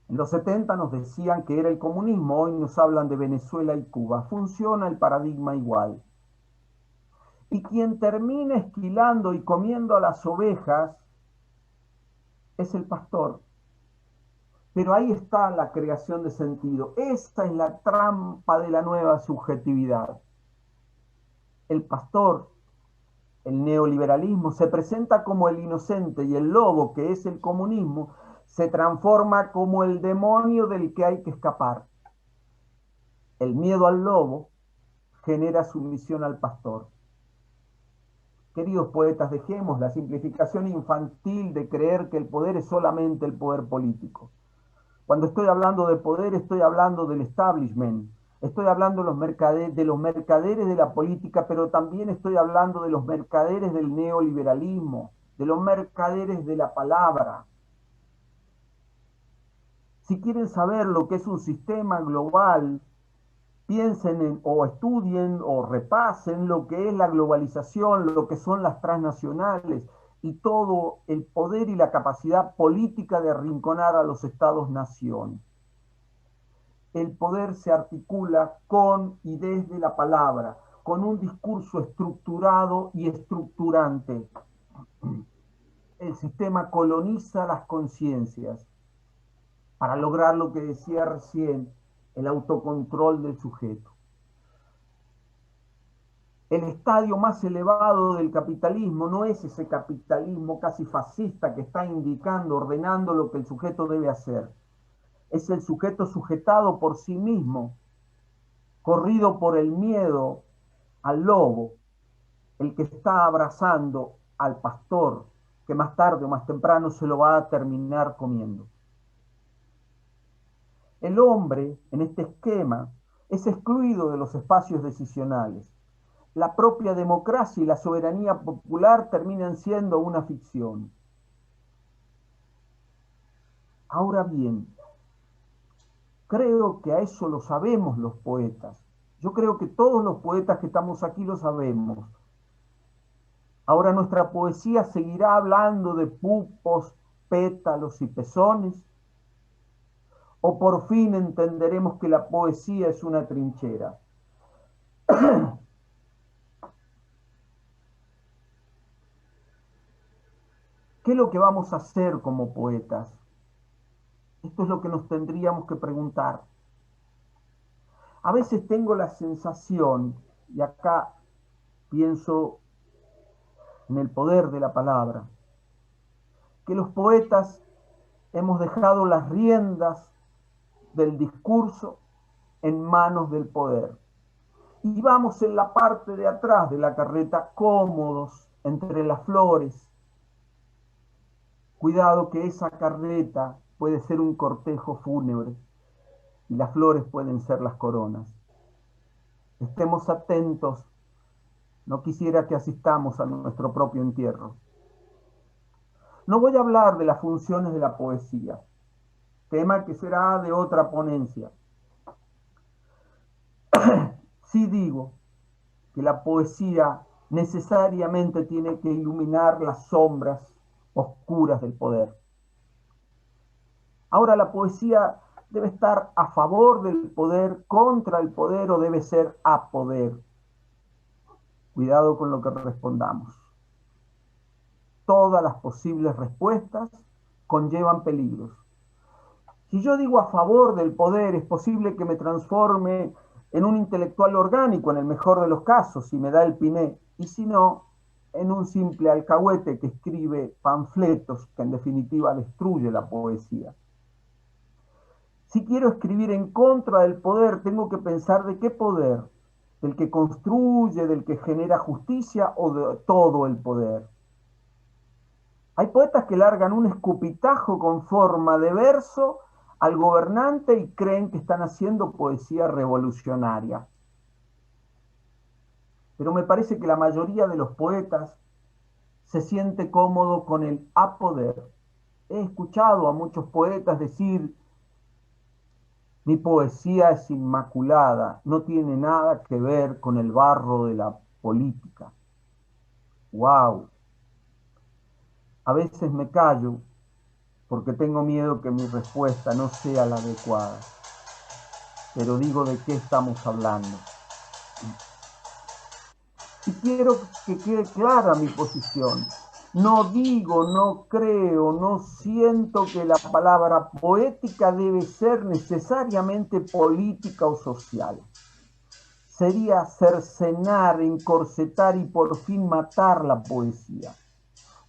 [SPEAKER 2] En los 70 nos decían que era el comunismo, hoy nos hablan de Venezuela y Cuba. Funciona el paradigma igual. Y quien termina esquilando y comiendo a las ovejas es el pastor. Pero ahí está la creación de sentido. Esta es la trampa de la nueva subjetividad. El pastor, el neoliberalismo, se presenta como el inocente y el lobo, que es el comunismo, se transforma como el demonio del que hay que escapar. El miedo al lobo genera sumisión al pastor. Queridos poetas, dejemos la simplificación infantil de creer que el poder es solamente el poder político. Cuando estoy hablando de poder, estoy hablando del establishment, estoy hablando de los mercaderes de la política, pero también estoy hablando de los mercaderes del neoliberalismo, de los mercaderes de la palabra. Si quieren saber lo que es un sistema global, piensen o estudien o repasen lo que es la globalización, lo que son las transnacionales y todo el poder y la capacidad política de arrinconar a los estados-nación. El poder se articula con y desde la palabra, con un discurso estructurado y estructurante. el sistema coloniza las conciencias para lograr lo que decía recién, el autocontrol del sujeto. El estadio más elevado del capitalismo no es ese capitalismo casi fascista que está indicando, ordenando lo que el sujeto debe hacer. Es el sujeto sujetado por sí mismo, corrido por el miedo al lobo, el que está abrazando al pastor, que más tarde o más temprano se lo va a terminar comiendo. El hombre, en este esquema, es excluido de los espacios decisionales. La propia democracia y la soberanía popular terminan siendo una ficción. Ahora bien, creo que a eso lo sabemos los poetas. Yo creo que todos los poetas que estamos aquí lo sabemos. Ahora nuestra poesía seguirá hablando de pupos, pétalos y pezones. ¿O por fin entenderemos que la poesía es una trinchera? ¿Qué es lo que vamos a hacer como poetas? Esto es lo que nos tendríamos que preguntar. A veces tengo la sensación, y acá pienso en el poder de la palabra, que los poetas hemos dejado las riendas del discurso en manos del poder. Y vamos en la parte de atrás de la carreta, cómodos entre las flores. Cuidado que esa carreta puede ser un cortejo fúnebre y las flores pueden ser las coronas. Estemos atentos. No quisiera que asistamos a nuestro propio entierro. No voy a hablar de las funciones de la poesía, tema que será de otra ponencia. Sí digo que la poesía necesariamente tiene que iluminar las sombras oscuras del poder. Ahora, la poesía debe estar a favor del poder, contra el poder o debe ser a poder. Cuidado con lo que respondamos. Todas las posibles respuestas conllevan peligros. Si yo digo a favor del poder, es posible que me transforme en un intelectual orgánico, en el mejor de los casos, si me da el piné, y si no, en un simple alcahuete que escribe panfletos que en definitiva destruye la poesía. Si quiero escribir en contra del poder, tengo que pensar de qué poder, del que construye, del que genera justicia o de todo el poder. Hay poetas que largan un escupitajo con forma de verso al gobernante y creen que están haciendo poesía revolucionaria. Pero me parece que la mayoría de los poetas se siente cómodo con el a poder. He escuchado a muchos poetas decir: mi poesía es inmaculada, no tiene nada que ver con el barro de la política. ¡Wow! A veces me callo porque tengo miedo que mi respuesta no sea la adecuada. Pero digo de qué estamos hablando. Y quiero que quede clara mi posición. No digo, no creo, no siento que la palabra poética debe ser necesariamente política o social. Sería cercenar, encorsetar y por fin matar la poesía.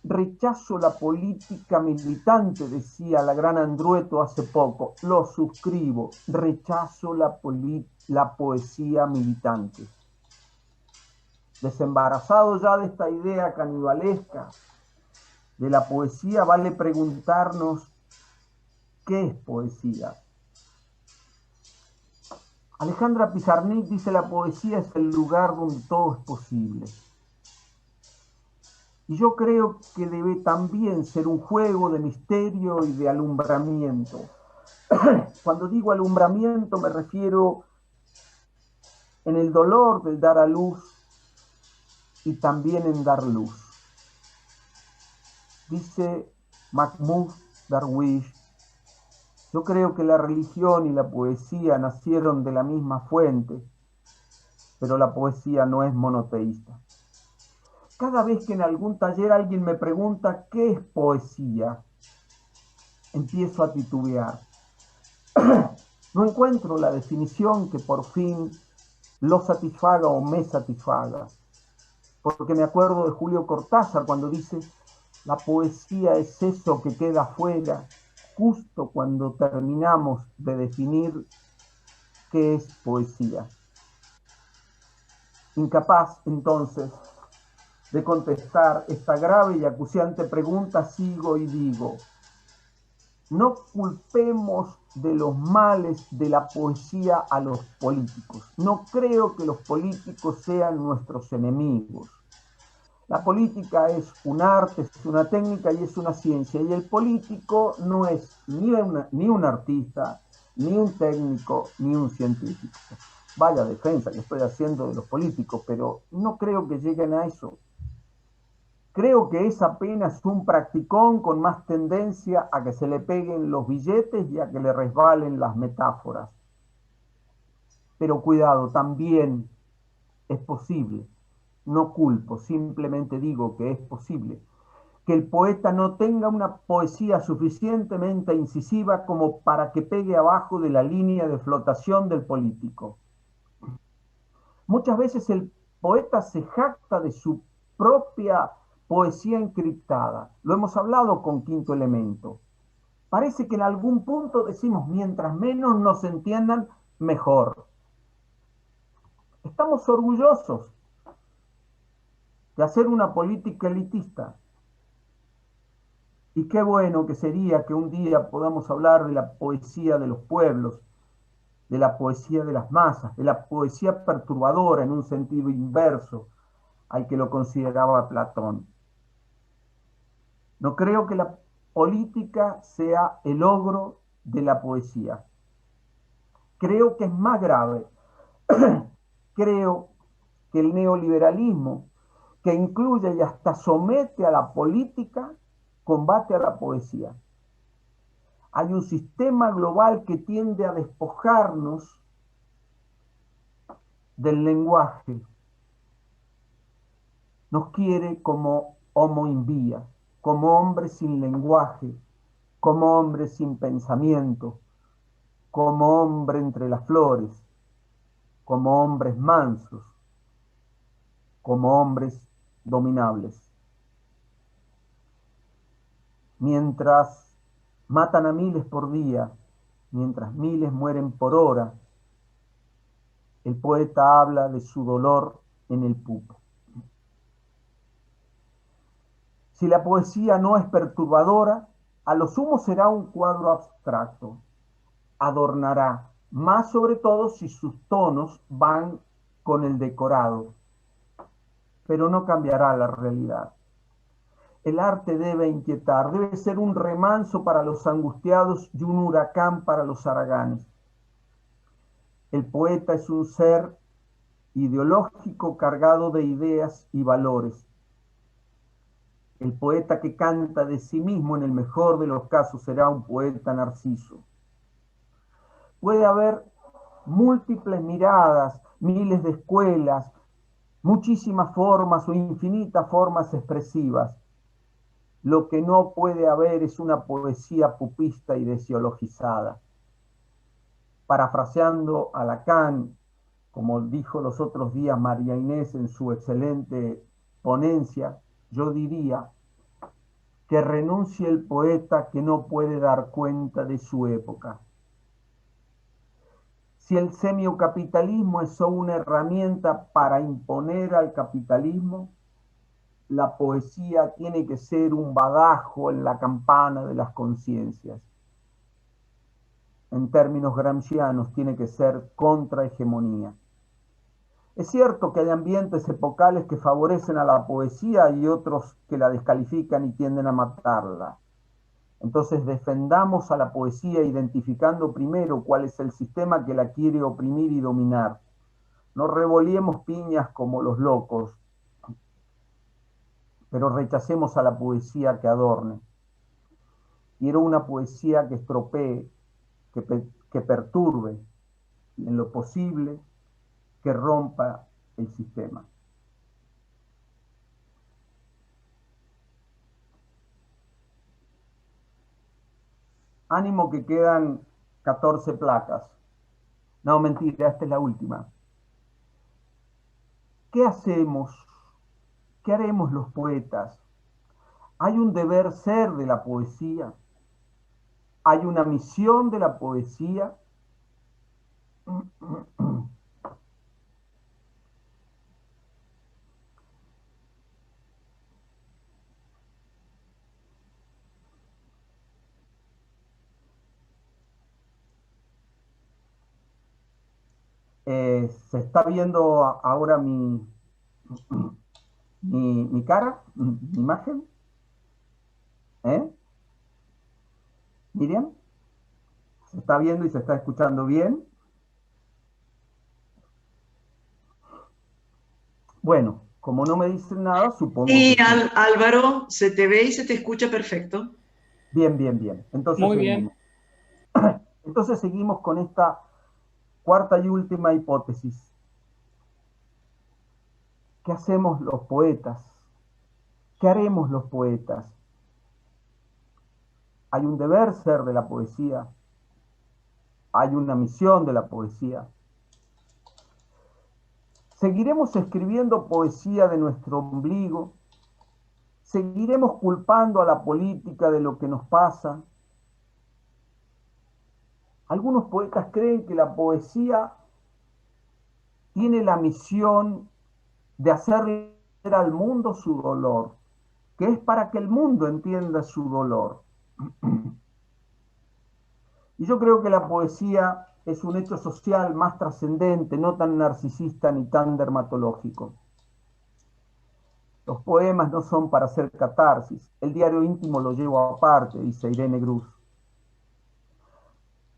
[SPEAKER 2] Rechazo la política militante, decía la gran Andrueto hace poco. Lo suscribo. Rechazo la poesía militante. Desembarazado ya de esta idea canibalesca de la poesía, vale preguntarnos ¿qué es poesía? Alejandra Pizarnik dice: la poesía es el lugar donde todo es posible. Y yo creo que debe también ser un juego de misterio y de alumbramiento. Cuando digo alumbramiento me refiero en el dolor del dar a luz y también en dar luz. Dice Mahmoud Darwish: yo creo que la religión y la poesía nacieron de la misma fuente, pero la poesía no es monoteísta. Cada vez que en algún taller alguien me pregunta qué es poesía, empiezo a titubear. No encuentro la definición que por fin lo satisfaga o me satisfaga. Porque me acuerdo de Julio Cortázar cuando dice, la poesía es eso que queda afuera, justo cuando terminamos de definir qué es poesía. Incapaz, entonces, de contestar esta grave y acuciante pregunta, sigo y digo, no culpemos de los males de la poesía a los políticos. No creo que los políticos sean nuestros enemigos. La política es un arte, es una técnica y es una ciencia. Y el político no es ni un artista, ni un técnico, ni un científico. Vaya defensa que estoy haciendo de los políticos, pero no creo que lleguen a eso. Creo que es apenas un practicón con más tendencia a que se le peguen los billetes y a que le resbalen las metáforas. Pero cuidado, también es posible, no culpo, simplemente digo que es posible, que el poeta no tenga una poesía suficientemente incisiva como para que pegue abajo de la línea de flotación del político. Muchas veces el poeta se jacta de su propia poesía encriptada. Lo hemos hablado con Quinto Elemento. Parece que en algún punto decimos, mientras menos nos entiendan, mejor. Estamos orgullosos de hacer una política elitista. Y qué bueno que sería que un día podamos hablar de la poesía de los pueblos, de la poesía de las masas, de la poesía perturbadora en un sentido inverso al que lo consideraba Platón. No creo que la política sea el ogro de la poesía. Creo que es más grave. Creo que el neoliberalismo, que incluye y hasta somete a la política, combate a la poesía. Hay un sistema global que tiende a despojarnos del lenguaje. Nos quiere como homo invía, como hombres sin lenguaje, como hombres sin pensamiento, como hombre entre las flores, como hombres mansos, como hombres dominables. Mientras matan a miles por día, mientras miles mueren por hora, el poeta habla de su dolor en el pupo. Si la poesía no es perturbadora, a lo sumo será un cuadro abstracto. Adornará, más sobre todo si sus tonos van con el decorado, pero no cambiará la realidad. El arte debe inquietar, debe ser un remanso para los angustiados y un huracán para los haraganes. El poeta es un ser ideológico cargado de ideas y valores. El poeta que canta de sí mismo en el mejor de los casos será un poeta narciso. Puede haber múltiples miradas, miles de escuelas, muchísimas formas o infinitas formas expresivas. Lo que no puede haber es una poesía pupista y desiologizada. Parafraseando a Lacan, como dijo los otros días María Inés en su excelente ponencia, yo diría que renuncie el poeta que no puede dar cuenta de su época. Si el semiocapitalismo es solo una herramienta para imponer al capitalismo, la poesía tiene que ser un badajo en la campana de las conciencias. En términos gramscianos, tiene que ser contrahegemonía. Es cierto que hay ambientes epocales que favorecen a la poesía y otros que la descalifican y tienden a matarla. Entonces defendamos a la poesía identificando primero cuál es el sistema que la quiere oprimir y dominar. No revolviemos piñas como los locos, pero rechacemos a la poesía que adorne. Quiero una poesía que estropee, que perturbe, y en lo posible que rompa el sistema. Ánimo que quedan 14 placas. No, mentira, esta es la última. ¿Qué hacemos? ¿Qué haremos los poetas? Hay un deber ser de la poesía. Hay una misión de la poesía. ¿Se está viendo ahora mi cara, mi imagen? ¿Eh? ¿Miriam? ¿Se está viendo y se está escuchando bien? Bueno, como no me dicen nada, supongo
[SPEAKER 3] Sí,
[SPEAKER 2] que sí.
[SPEAKER 3] Álvaro, se te ve y se te escucha perfecto.
[SPEAKER 2] Bien, bien, bien. Entonces
[SPEAKER 4] Muy bien.
[SPEAKER 2] seguimos. Entonces seguimos con esta cuarta y última hipótesis. ¿Qué hacemos los poetas? ¿Qué haremos los poetas? Hay un deber ser de la poesía. Hay una misión de la poesía. ¿Seguiremos escribiendo poesía de nuestro ombligo? ¿Seguiremos culpando a la política de lo que nos pasa? Algunos poetas creen que la poesía tiene la misión de hacer ver al mundo su dolor, que es para que el mundo entienda su dolor. Y yo creo que la poesía es un hecho social más trascendente, no tan narcisista ni tan dermatológico. Los poemas no son para hacer catarsis. El diario íntimo lo llevo aparte, dice Irene Gruz.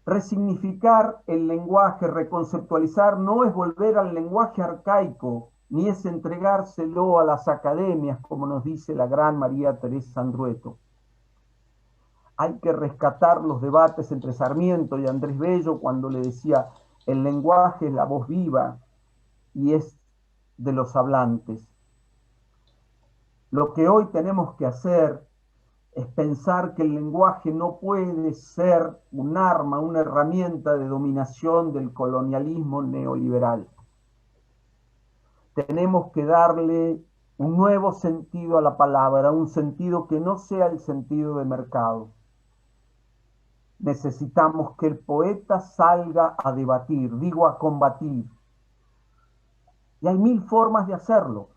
[SPEAKER 2] Resignificar el lenguaje, reconceptualizar, no es volver al lenguaje arcaico, ni es entregárselo a las academias, como nos dice la gran María Teresa Andrueto. Hay que rescatar los debates entre Sarmiento y Andrés Bello cuando le decía, el lenguaje es la voz viva y es de los hablantes. Lo que hoy tenemos que hacer es pensar que el lenguaje no puede ser un arma, una herramienta de dominación del colonialismo neoliberal. Tenemos que darle un nuevo sentido a la palabra, un sentido que no sea el sentido de mercado. Necesitamos que el poeta salga a debatir, digo a combatir. Y hay mil formas de hacerlo.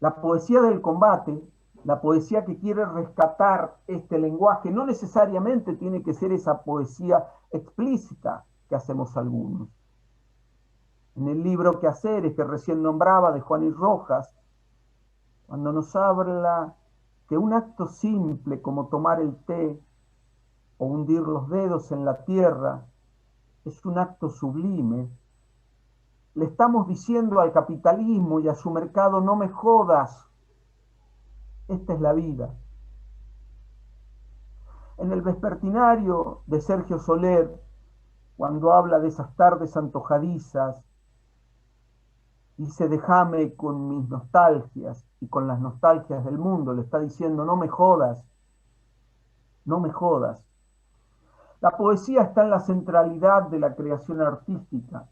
[SPEAKER 2] La poesía del combate, la poesía que quiere rescatar este lenguaje, no necesariamente tiene que ser esa poesía explícita que hacemos algunos. En el libro Quehaceres, que recién nombraba, de Juan y Rojas, cuando nos habla que un acto simple como tomar el té o hundir los dedos en la tierra es un acto sublime, le estamos diciendo al capitalismo y a su mercado, no me jodas, esta es la vida. En el vespertinario de Sergio Soler, cuando habla de esas tardes antojadizas, dice, déjame con mis nostalgias y con las nostalgias del mundo, le está diciendo, no me jodas, no me jodas. La poesía está en la centralidad de la creación artística,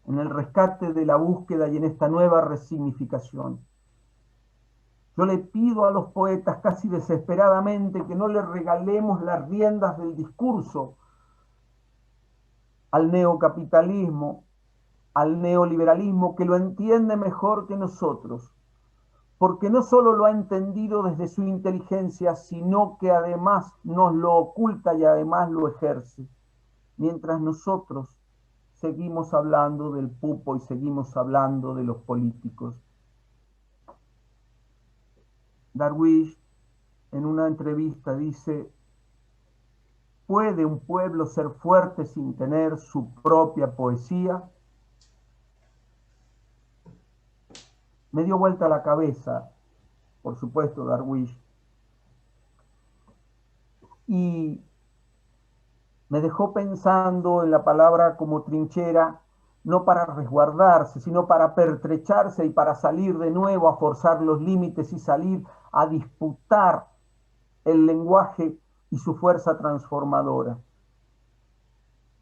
[SPEAKER 2] en el rescate de la búsqueda y en esta nueva resignificación. Yo le pido a los poetas casi desesperadamente que no le regalemos las riendas del discurso al neocapitalismo, al neoliberalismo, que lo entiende mejor que nosotros, porque no solo lo ha entendido desde su inteligencia, sino que además nos lo oculta y además lo ejerce, mientras nosotros seguimos hablando del pupo y seguimos hablando de los políticos. Darwish en una entrevista dice, ¿puede un pueblo ser fuerte sin tener su propia poesía? Me dio vuelta la cabeza, por supuesto, Darwish, y me dejó pensando en la palabra como trinchera, no para resguardarse, sino para pertrecharse y para salir de nuevo a forzar los límites y salir a disputar el lenguaje y su fuerza transformadora.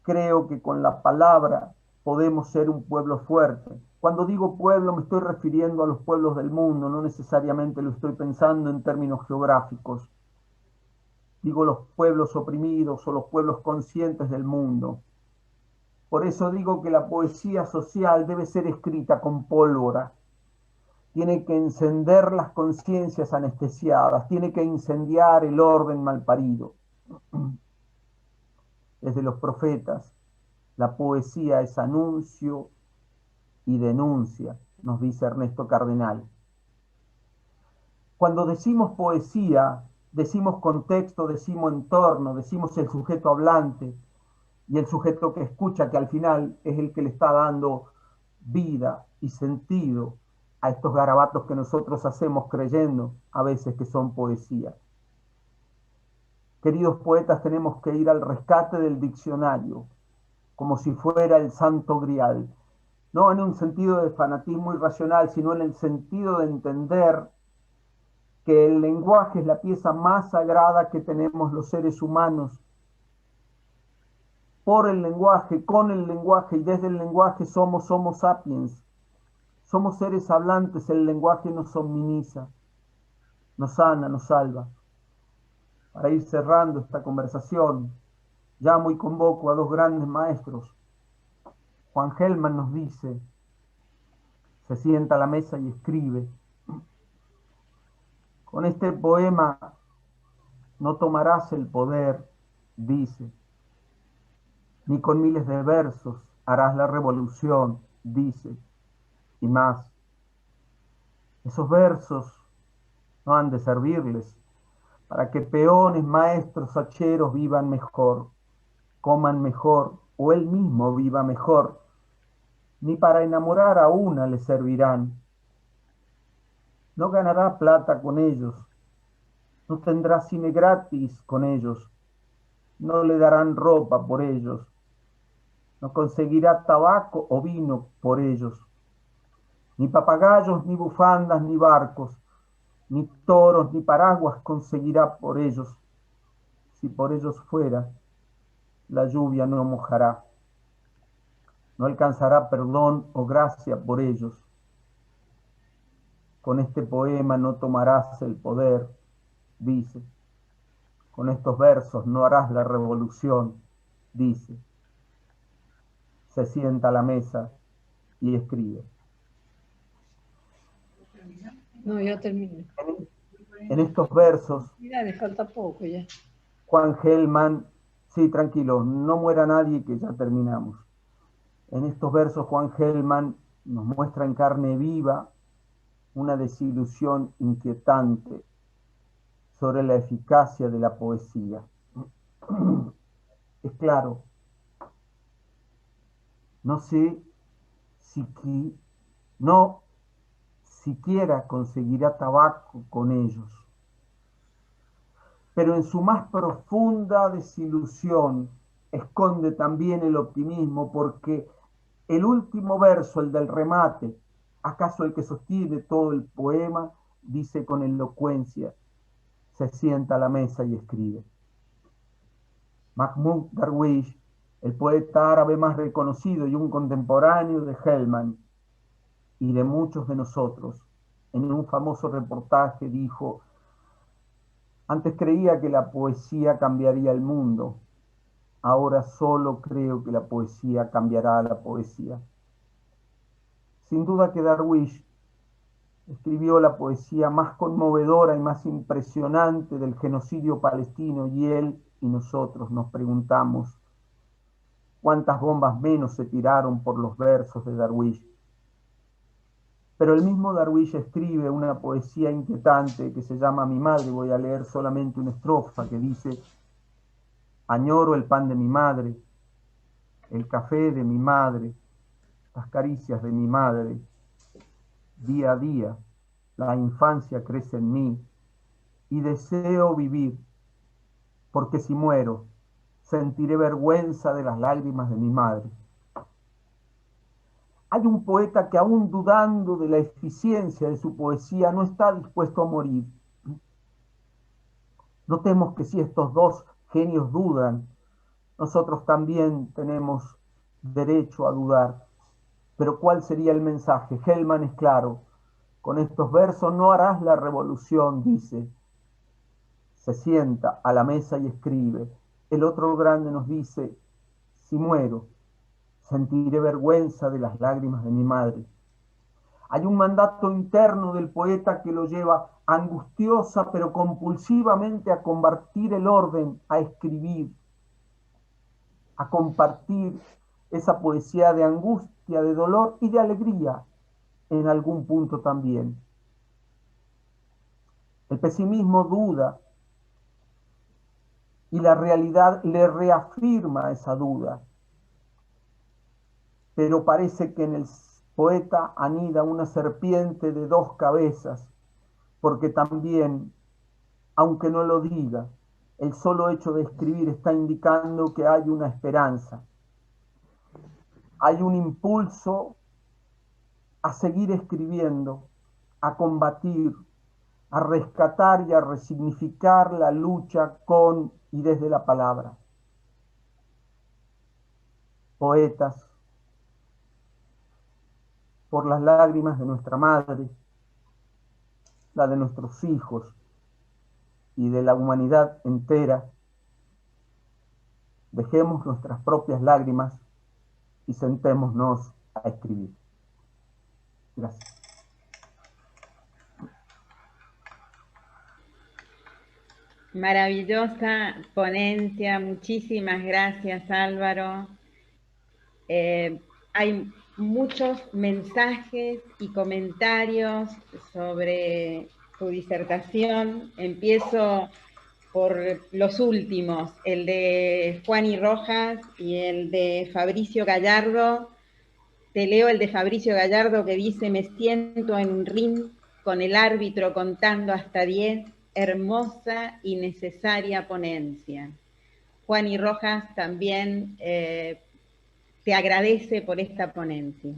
[SPEAKER 2] Creo que con la palabra podemos ser un pueblo fuerte. Cuando digo pueblo me estoy refiriendo a los pueblos del mundo, no necesariamente lo estoy pensando en términos geográficos. Digo los pueblos oprimidos o los pueblos conscientes del mundo. Por eso digo que la poesía social debe ser escrita con pólvora. Tiene que encender las conciencias anestesiadas, tiene que incendiar el orden malparido. Desde los profetas, la poesía es anuncio y denuncia, nos dice Ernesto Cardenal. Cuando decimos poesía, decimos contexto, decimos entorno, decimos el sujeto hablante y el sujeto que escucha, que al final es el que le está dando vida y sentido a estos garabatos que nosotros hacemos creyendo a veces que son poesía. Queridos poetas, tenemos que ir al rescate del diccionario, como si fuera el santo grial, no en un sentido de fanatismo irracional, sino en el sentido de entender que el lenguaje es la pieza más sagrada que tenemos los seres humanos. Por el lenguaje, con el lenguaje y desde el lenguaje somos Homo sapiens. Somos seres hablantes, el lenguaje nos omniza, nos sana, nos salva. Para ir cerrando esta conversación, llamo y convoco a dos grandes maestros. Juan Gelman nos dice, se sienta a la mesa y escribe. Con este poema no tomarás el poder, dice, ni con miles de versos harás la revolución, dice, y más. Esos versos no han de servirles para que peones, maestros, hacheros vivan mejor, coman mejor, o él mismo viva mejor, ni para enamorar a una le servirán. No ganará plata con ellos, no tendrá cine gratis con ellos, no le darán ropa por ellos, no conseguirá tabaco o vino por ellos, ni papagayos, ni bufandas, ni barcos, ni toros, ni paraguas conseguirá por ellos. Si por ellos fuera, la lluvia no mojará, no alcanzará perdón o gracia por ellos. Con este poema no tomarás el poder, dice. Con estos versos no harás la revolución, dice. Se sienta a la mesa y escribe.
[SPEAKER 4] No, ya terminé.
[SPEAKER 2] En estos versos,
[SPEAKER 4] Mira, le falta poco ya.
[SPEAKER 2] Juan Gelman, sí, tranquilo, no muera nadie que ya terminamos. En estos versos Juan Gelman nos muestra en carne viva una desilusión inquietante sobre la eficacia de la poesía. Es claro, no sé no siquiera conseguirá tabaco con ellos, pero en su más profunda desilusión esconde también el optimismo, porque el último verso, el del remate, acaso el que sostiene todo el poema, dice con elocuencia, se sienta a la mesa y escribe. Mahmoud Darwish, el poeta árabe más reconocido y un contemporáneo de Gelman y de muchos de nosotros, en un famoso reportaje dijo: antes creía que la poesía cambiaría el mundo, ahora solo creo que la poesía cambiará a la poesía. Sin duda que Darwish escribió la poesía más conmovedora y más impresionante del genocidio palestino, y él y nosotros nos preguntamos cuántas bombas menos se tiraron por los versos de Darwish. Pero el mismo Darwish escribe una poesía inquietante que se llama Mi madre. Voy a leer solamente una estrofa que dice: añoro el pan de mi madre, el café de mi madre, las caricias de mi madre. Día a día la infancia crece en mí y deseo vivir, porque si muero sentiré vergüenza de las lágrimas de mi madre. Hay un poeta que, aún dudando de la eficiencia de su poesía, no está dispuesto a morir. Notemos que si estos dos genios dudan, nosotros también tenemos derecho a dudar. Pero ¿cuál sería el mensaje? Hellman es claro. Con estos versos no harás la revolución, dice. Se sienta a la mesa y escribe. El otro grande nos dice, si muero, sentiré vergüenza de las lágrimas de mi madre. Hay un mandato interno del poeta que lo lleva angustiosa pero compulsivamente a combatir el orden, a escribir, a compartir esa poesía de angustia, de dolor y de alegría en algún punto también. El pesimismo duda y la realidad le reafirma esa duda. Pero parece que en el poeta anida una serpiente de dos cabezas, porque también, aunque no lo diga, el solo hecho de escribir está indicando que hay una esperanza, hay un impulso a seguir escribiendo, a combatir, a rescatar y a resignificar la lucha con y desde la palabra. Poetas, por las lágrimas de nuestra madre, la de nuestros hijos y de la humanidad entera, dejemos nuestras propias lágrimas y sentémonos a escribir. Gracias.
[SPEAKER 1] Maravillosa ponencia, muchísimas gracias, Álvaro. Hay muchos mensajes y comentarios sobre tu disertación. Empiezo por los últimos, el de Juani Rojas y el de Fabricio Gallardo. Te leo el de Fabricio Gallardo que dice: me siento en un ring con el árbitro contando hasta 10, hermosa y necesaria ponencia. Juani Rojas también te agradece por esta ponencia.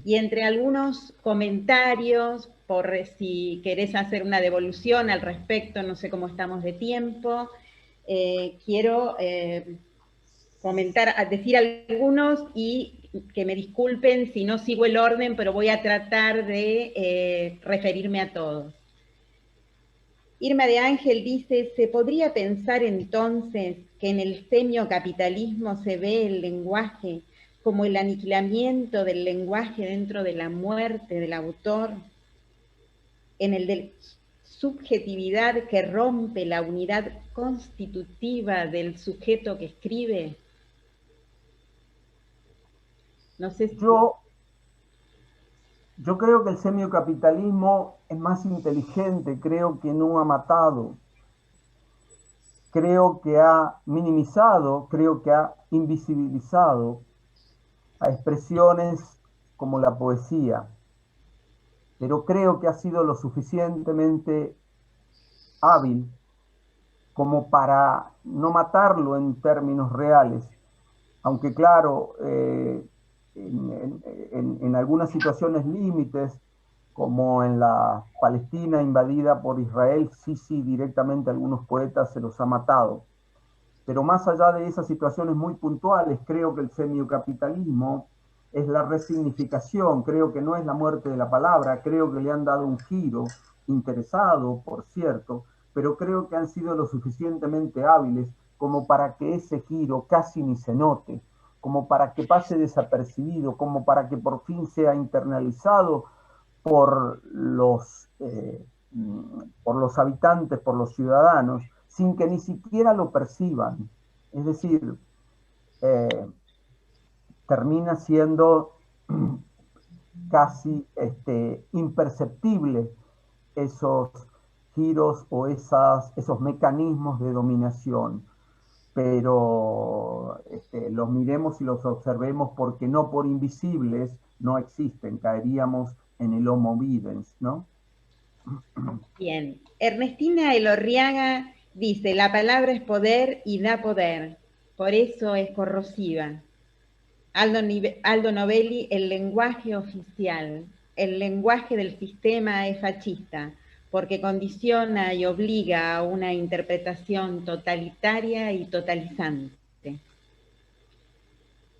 [SPEAKER 1] Y entre algunos comentarios, por si querés hacer una devolución al respecto, no sé cómo estamos de tiempo, quiero decir algunos y que me disculpen si no sigo el orden, pero voy a tratar de referirme a todos. Irma de Ángel dice: ¿se podría pensar entonces que en el semiocapitalismo se ve el lenguaje como el aniquilamiento del lenguaje dentro de la muerte del autor, en el de subjetividad que rompe la unidad constitutiva del sujeto que escribe? No sé si...
[SPEAKER 2] Yo creo que el semiocapitalismo es más inteligente, creo que no ha matado, creo que ha minimizado, creo que ha invisibilizado a expresiones como la poesía, pero creo que ha sido lo suficientemente hábil como para no matarlo en términos reales, aunque claro, en algunas situaciones límites, como en la Palestina invadida por Israel, sí, directamente algunos poetas se los ha matado. Pero más allá de esas situaciones muy puntuales, creo que el semiocapitalismo es la resignificación, creo que no es la muerte de la palabra, creo que le han dado un giro interesado, por cierto, pero creo que han sido lo suficientemente hábiles como para que ese giro casi ni se note, como para que pase desapercibido, como para que por fin sea internalizado por los habitantes, por los ciudadanos, sin que ni siquiera lo perciban. Es decir, termina siendo casi imperceptible esos giros o esos mecanismos de dominación. Pero los miremos y los observemos porque no por invisibles no existen, caeríamos en el homo videns, ¿no?
[SPEAKER 1] Bien. Ernestina Elorriaga dice: la palabra es poder y da poder, por eso es corrosiva. Aldo Novelli: el lenguaje oficial, el lenguaje del sistema es fascista, porque condiciona y obliga a una interpretación totalitaria y totalizante.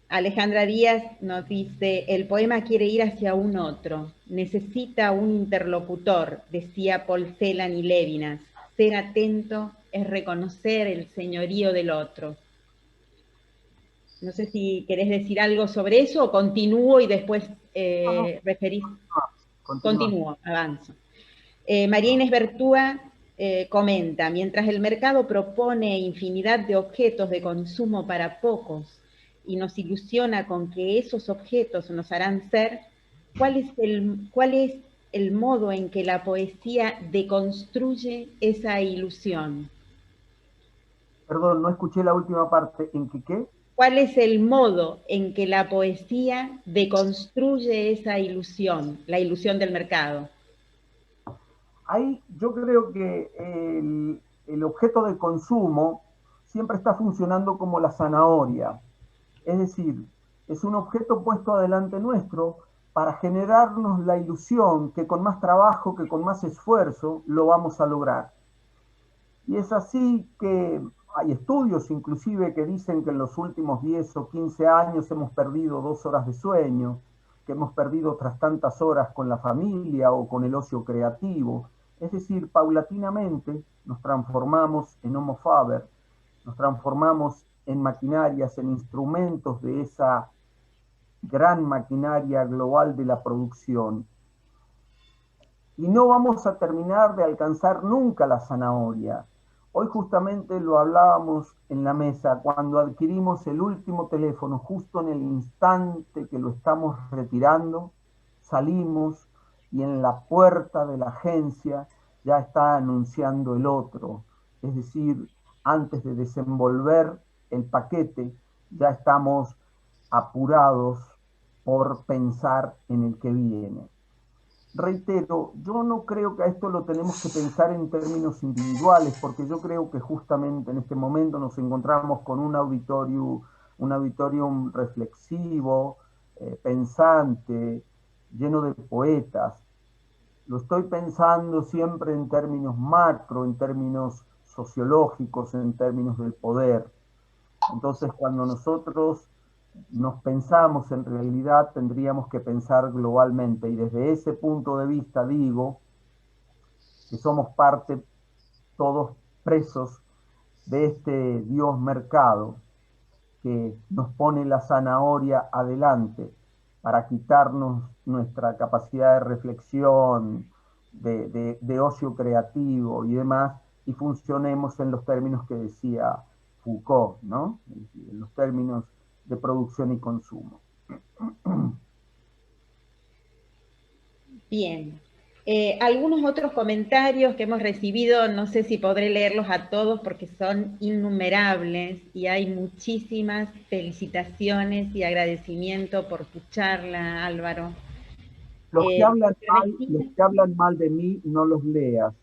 [SPEAKER 1] Alejandra Díaz nos dice, el poema quiere ir hacia un otro, necesita un interlocutor, decía Paul Celan y Levinas. Ser atento es reconocer el señorío del otro. No sé si querés decir algo sobre eso o continúo y después referís. Continúo, avanzo. María Inés Bertúa comenta, mientras el mercado propone infinidad de objetos de consumo para pocos y nos ilusiona con que esos objetos nos harán ser, ¿cuál es el modo en que la poesía deconstruye esa ilusión?
[SPEAKER 2] Perdón, no escuché la última parte. ¿En qué?
[SPEAKER 1] ¿Cuál es el modo en que la poesía deconstruye esa ilusión, la ilusión del mercado?
[SPEAKER 2] Ahí yo creo que el objeto de consumo siempre está funcionando como la zanahoria. Es decir, es un objeto puesto adelante nuestro para generarnos la ilusión que con más trabajo, que con más esfuerzo, lo vamos a lograr. Y es así que hay estudios inclusive que dicen que en los últimos 10 o 15 años hemos perdido 2 horas de sueño, que hemos perdido otras tantas horas con la familia o con el ocio creativo. Es decir, paulatinamente nos transformamos en Homo faber, nos transformamos en maquinarias, en instrumentos de esa gran maquinaria global de la producción. Y no vamos a terminar de alcanzar nunca la zanahoria. Hoy justamente lo hablábamos en la mesa, cuando adquirimos el último teléfono, justo en el instante que lo estamos retirando, salimos y en la puerta de la agencia ya está anunciando el otro. Es decir, antes de desenvolver el paquete, ya estamos apurados por pensar en el que viene. Reitero, yo no creo que a esto lo tenemos que pensar en términos individuales, porque yo creo que justamente en este momento nos encontramos con un auditorium reflexivo, pensante, lleno de poetas. Lo estoy pensando siempre en términos macro, en términos sociológicos, en términos del poder. Entonces, cuando nosotros nos pensamos, en realidad tendríamos que pensar globalmente, y desde ese punto de vista digo que somos parte, todos presos de este Dios mercado que nos pone la zanahoria adelante para quitarnos nuestra capacidad de reflexión, de ocio creativo y demás, y funcionemos en los términos que decía Foucault, ¿no? En los términos de producción y consumo.
[SPEAKER 1] Bien. Algunos otros comentarios que hemos recibido, no sé si podré leerlos a todos porque son innumerables y hay muchísimas felicitaciones y agradecimiento por tu charla, Álvaro.
[SPEAKER 2] Los que hablan mal de mí, no los leas,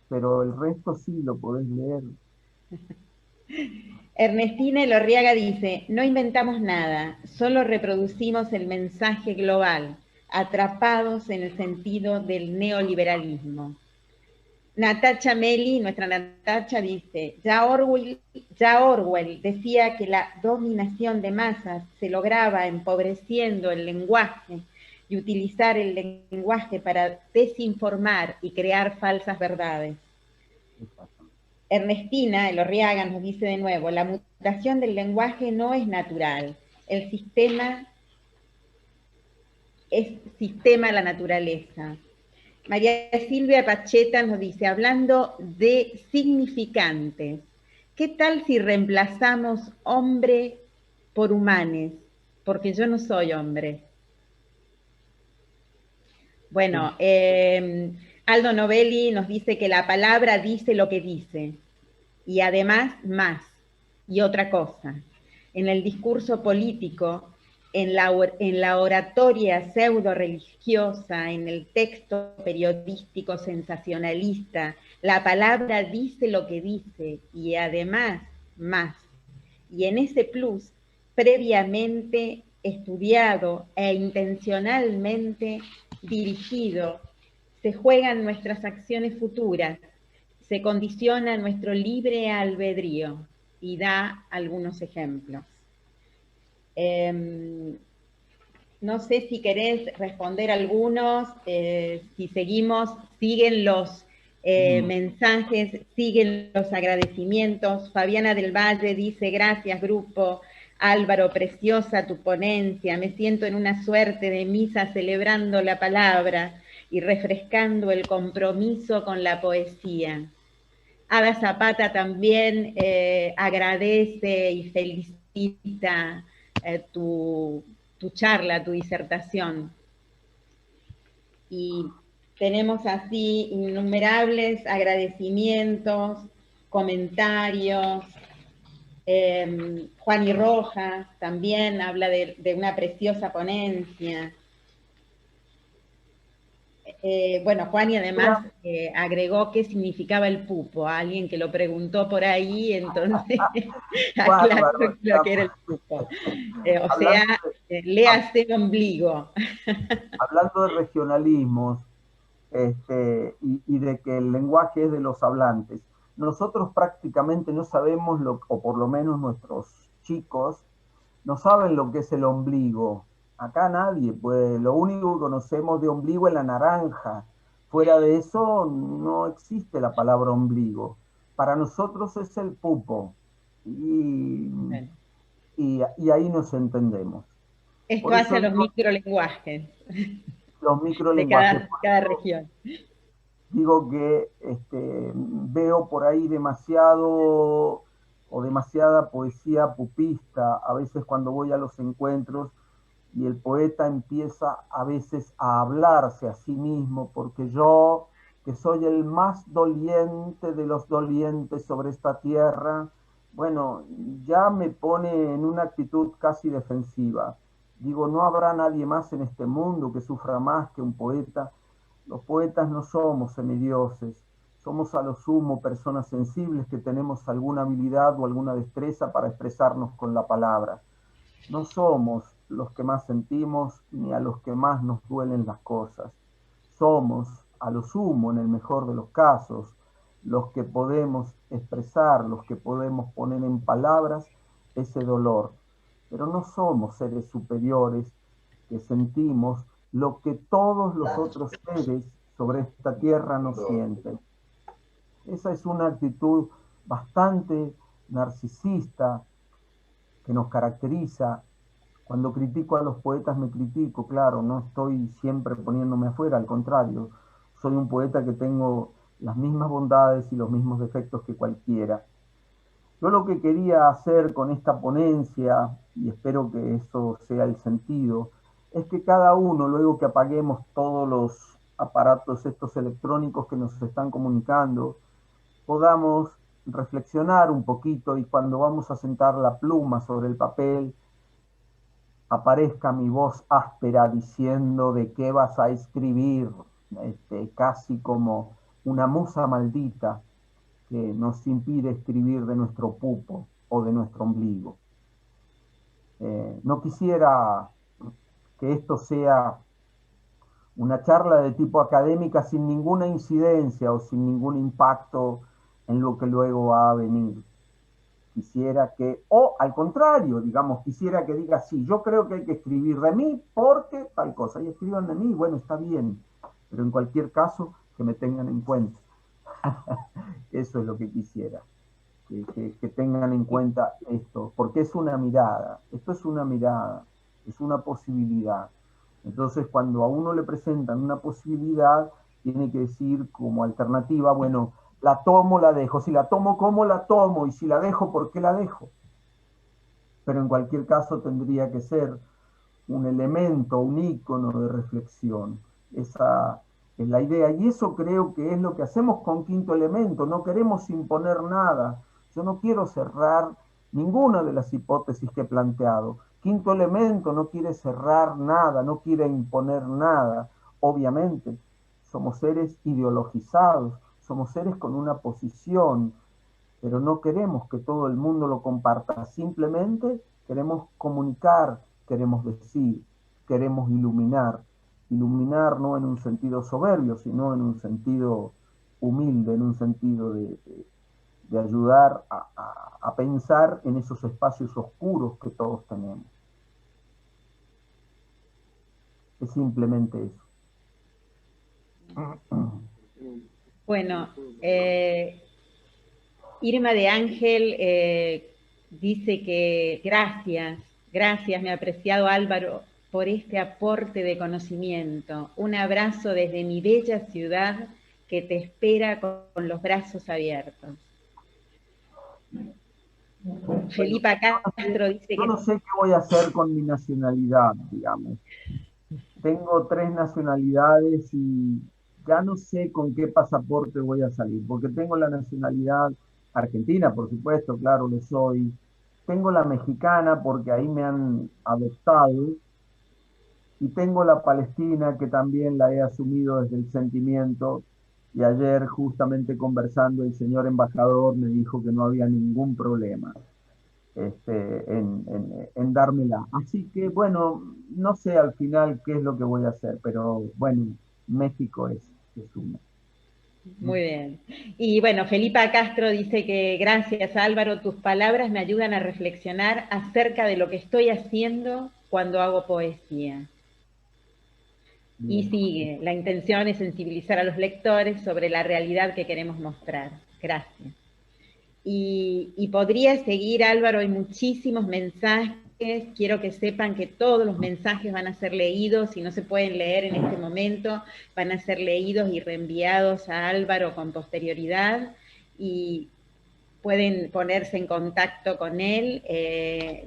[SPEAKER 2] pero el resto sí lo podés leer.
[SPEAKER 1] Ernestina Elorriaga dice, no inventamos nada, solo reproducimos el mensaje global, atrapados en el sentido del neoliberalismo. Natacha Meli, nuestra Natacha, dice, ya Orwell decía que la dominación de masas se lograba empobreciendo el lenguaje y utilizar el lenguaje para desinformar y crear falsas verdades. Ernestina Elorriaga nos dice de nuevo, la mutación del lenguaje no es natural, el sistema es sistema de la naturaleza. María Silvia Pacheta nos dice, hablando de significantes, ¿qué tal si reemplazamos hombre por humanes? Porque yo no soy hombre. Bueno, Aldo Novelli nos dice que la palabra dice lo que dice, y además más, y otra cosa. En el discurso político, en la oratoria pseudo-religiosa, en el texto periodístico sensacionalista, la palabra dice lo que dice, y además más. Y en ese plus, previamente estudiado e intencionalmente dirigido, se juegan nuestras acciones futuras, se condiciona nuestro libre albedrío, y da algunos ejemplos. No sé si querés responder algunos, si seguimos, siguen los mensajes, siguen los agradecimientos. Fabiana del Valle dice: gracias grupo. Álvaro, preciosa tu ponencia, me siento en una suerte de misa celebrando la palabra y refrescando el compromiso con la poesía. Ada Zapata también agradece y felicita tu charla, tu disertación. Y tenemos así innumerables agradecimientos, comentarios. Juani Rojas también habla de una preciosa ponencia. Bueno, Juani además agregó qué significaba el pupo, a alguien que lo preguntó por ahí, entonces aclaró lo que era el pupo. O sea, léase ombligo.
[SPEAKER 2] Hablando de regionalismos y de que el lenguaje es de los hablantes, nosotros prácticamente no sabemos, o por lo menos nuestros chicos, no saben lo que es el ombligo. Acá nadie puede, lo único que conocemos de ombligo es la naranja. Fuera de eso no existe la palabra ombligo. Para nosotros es el pupo. Y ahí nos entendemos.
[SPEAKER 1] Esto hace a los microlenguajes.
[SPEAKER 2] Los microlenguajes.
[SPEAKER 1] De cada región.
[SPEAKER 2] Digo que veo por ahí demasiada poesía pupista, a veces cuando voy a los encuentros, y el poeta empieza a veces a hablarse a sí mismo, porque yo, que soy el más doliente de los dolientes sobre esta tierra, bueno, ya me pone en una actitud casi defensiva. Digo, no habrá nadie más en este mundo que sufra más que un poeta. Los poetas no somos semidioses, somos a lo sumo personas sensibles que tenemos alguna habilidad o alguna destreza para expresarnos con la palabra. No somos los que más sentimos ni a los que más nos duelen las cosas. Somos, a lo sumo, en el mejor de los casos, los que podemos expresar, los que podemos poner en palabras ese dolor. Pero no somos seres superiores que sentimos lo que todos los otros seres sobre esta tierra no sienten. Esa es una actitud bastante narcisista que nos caracteriza. Cuando critico a los poetas me critico, claro, no estoy siempre poniéndome afuera, al contrario, soy un poeta que tengo las mismas bondades y los mismos defectos que cualquiera. Yo lo que quería hacer con esta ponencia, y espero que eso sea el sentido, es que cada uno, luego que apaguemos todos los aparatos estos electrónicos que nos están comunicando, podamos reflexionar un poquito, y cuando vamos a sentar la pluma sobre el papel, aparezca mi voz áspera diciendo de qué vas a escribir, casi como una musa maldita que nos impide escribir de nuestro pupo o de nuestro ombligo. No quisiera que esto sea una charla de tipo académica sin ninguna incidencia o sin ningún impacto en lo que luego va a venir. Quisiera que, o al contrario, digamos, quisiera que diga, sí, yo creo que hay que escribir de mí porque tal cosa, y escriban de mí, bueno, está bien, pero en cualquier caso, que me tengan en cuenta. Eso es lo que quisiera, que tengan en cuenta esto, porque es una mirada, esto es una mirada, es una posibilidad. Entonces, cuando a uno le presentan una posibilidad, tiene que decir como alternativa, bueno, la tomo, la dejo. Si la tomo, ¿cómo la tomo? Y si la dejo, ¿por qué la dejo? Pero en cualquier caso tendría que ser un elemento, un ícono de reflexión. Esa es la idea. Y eso creo que es lo que hacemos con Quinto Elemento. No queremos imponer nada. Yo no quiero cerrar ninguna de las hipótesis que he planteado. Quinto Elemento no quiere cerrar nada, no quiere imponer nada. Obviamente, somos seres ideologizados, somos seres con una posición, pero no queremos que todo el mundo lo comparta. Simplemente queremos comunicar, queremos decir, queremos iluminar. iluminar no en un sentido soberbio, sino en un sentido humilde, en un sentido de ayudar a pensar en esos espacios oscuros que todos tenemos. Es simplemente eso.
[SPEAKER 1] Bueno, Irma de Ángel dice que gracias, mi apreciado Álvaro, por este aporte de conocimiento. Un abrazo desde mi bella ciudad que te espera con los brazos abiertos. Felipa Castro dice
[SPEAKER 2] Yo no sé qué voy a hacer con mi nacionalidad, digamos. Tengo 3 nacionalidades y ya no sé con qué pasaporte voy a salir, porque tengo la nacionalidad argentina, por supuesto, claro, lo soy. Tengo la mexicana porque ahí me han adoptado y tengo la palestina que también la he asumido desde el sentimiento y ayer justamente conversando el señor embajador me dijo que no había ningún problema en dármela. Así que bueno, no sé al final qué es lo que voy a hacer, pero bueno, México es uno.
[SPEAKER 1] muy bien. Y bueno, Felipa Castro dice que gracias Álvaro, tus palabras me ayudan a reflexionar acerca de lo que estoy haciendo cuando hago poesía. Y
[SPEAKER 2] Bien.
[SPEAKER 1] sigue, la intención es sensibilizar a los lectores sobre la realidad que queremos mostrar. Gracias. Y podría seguir, Álvaro, hay muchísimos mensajes. Quiero que sepan que todos los mensajes van a ser leídos, y no se pueden leer en este momento, van a ser leídos y reenviados a Álvaro con posterioridad, y pueden ponerse en contacto con él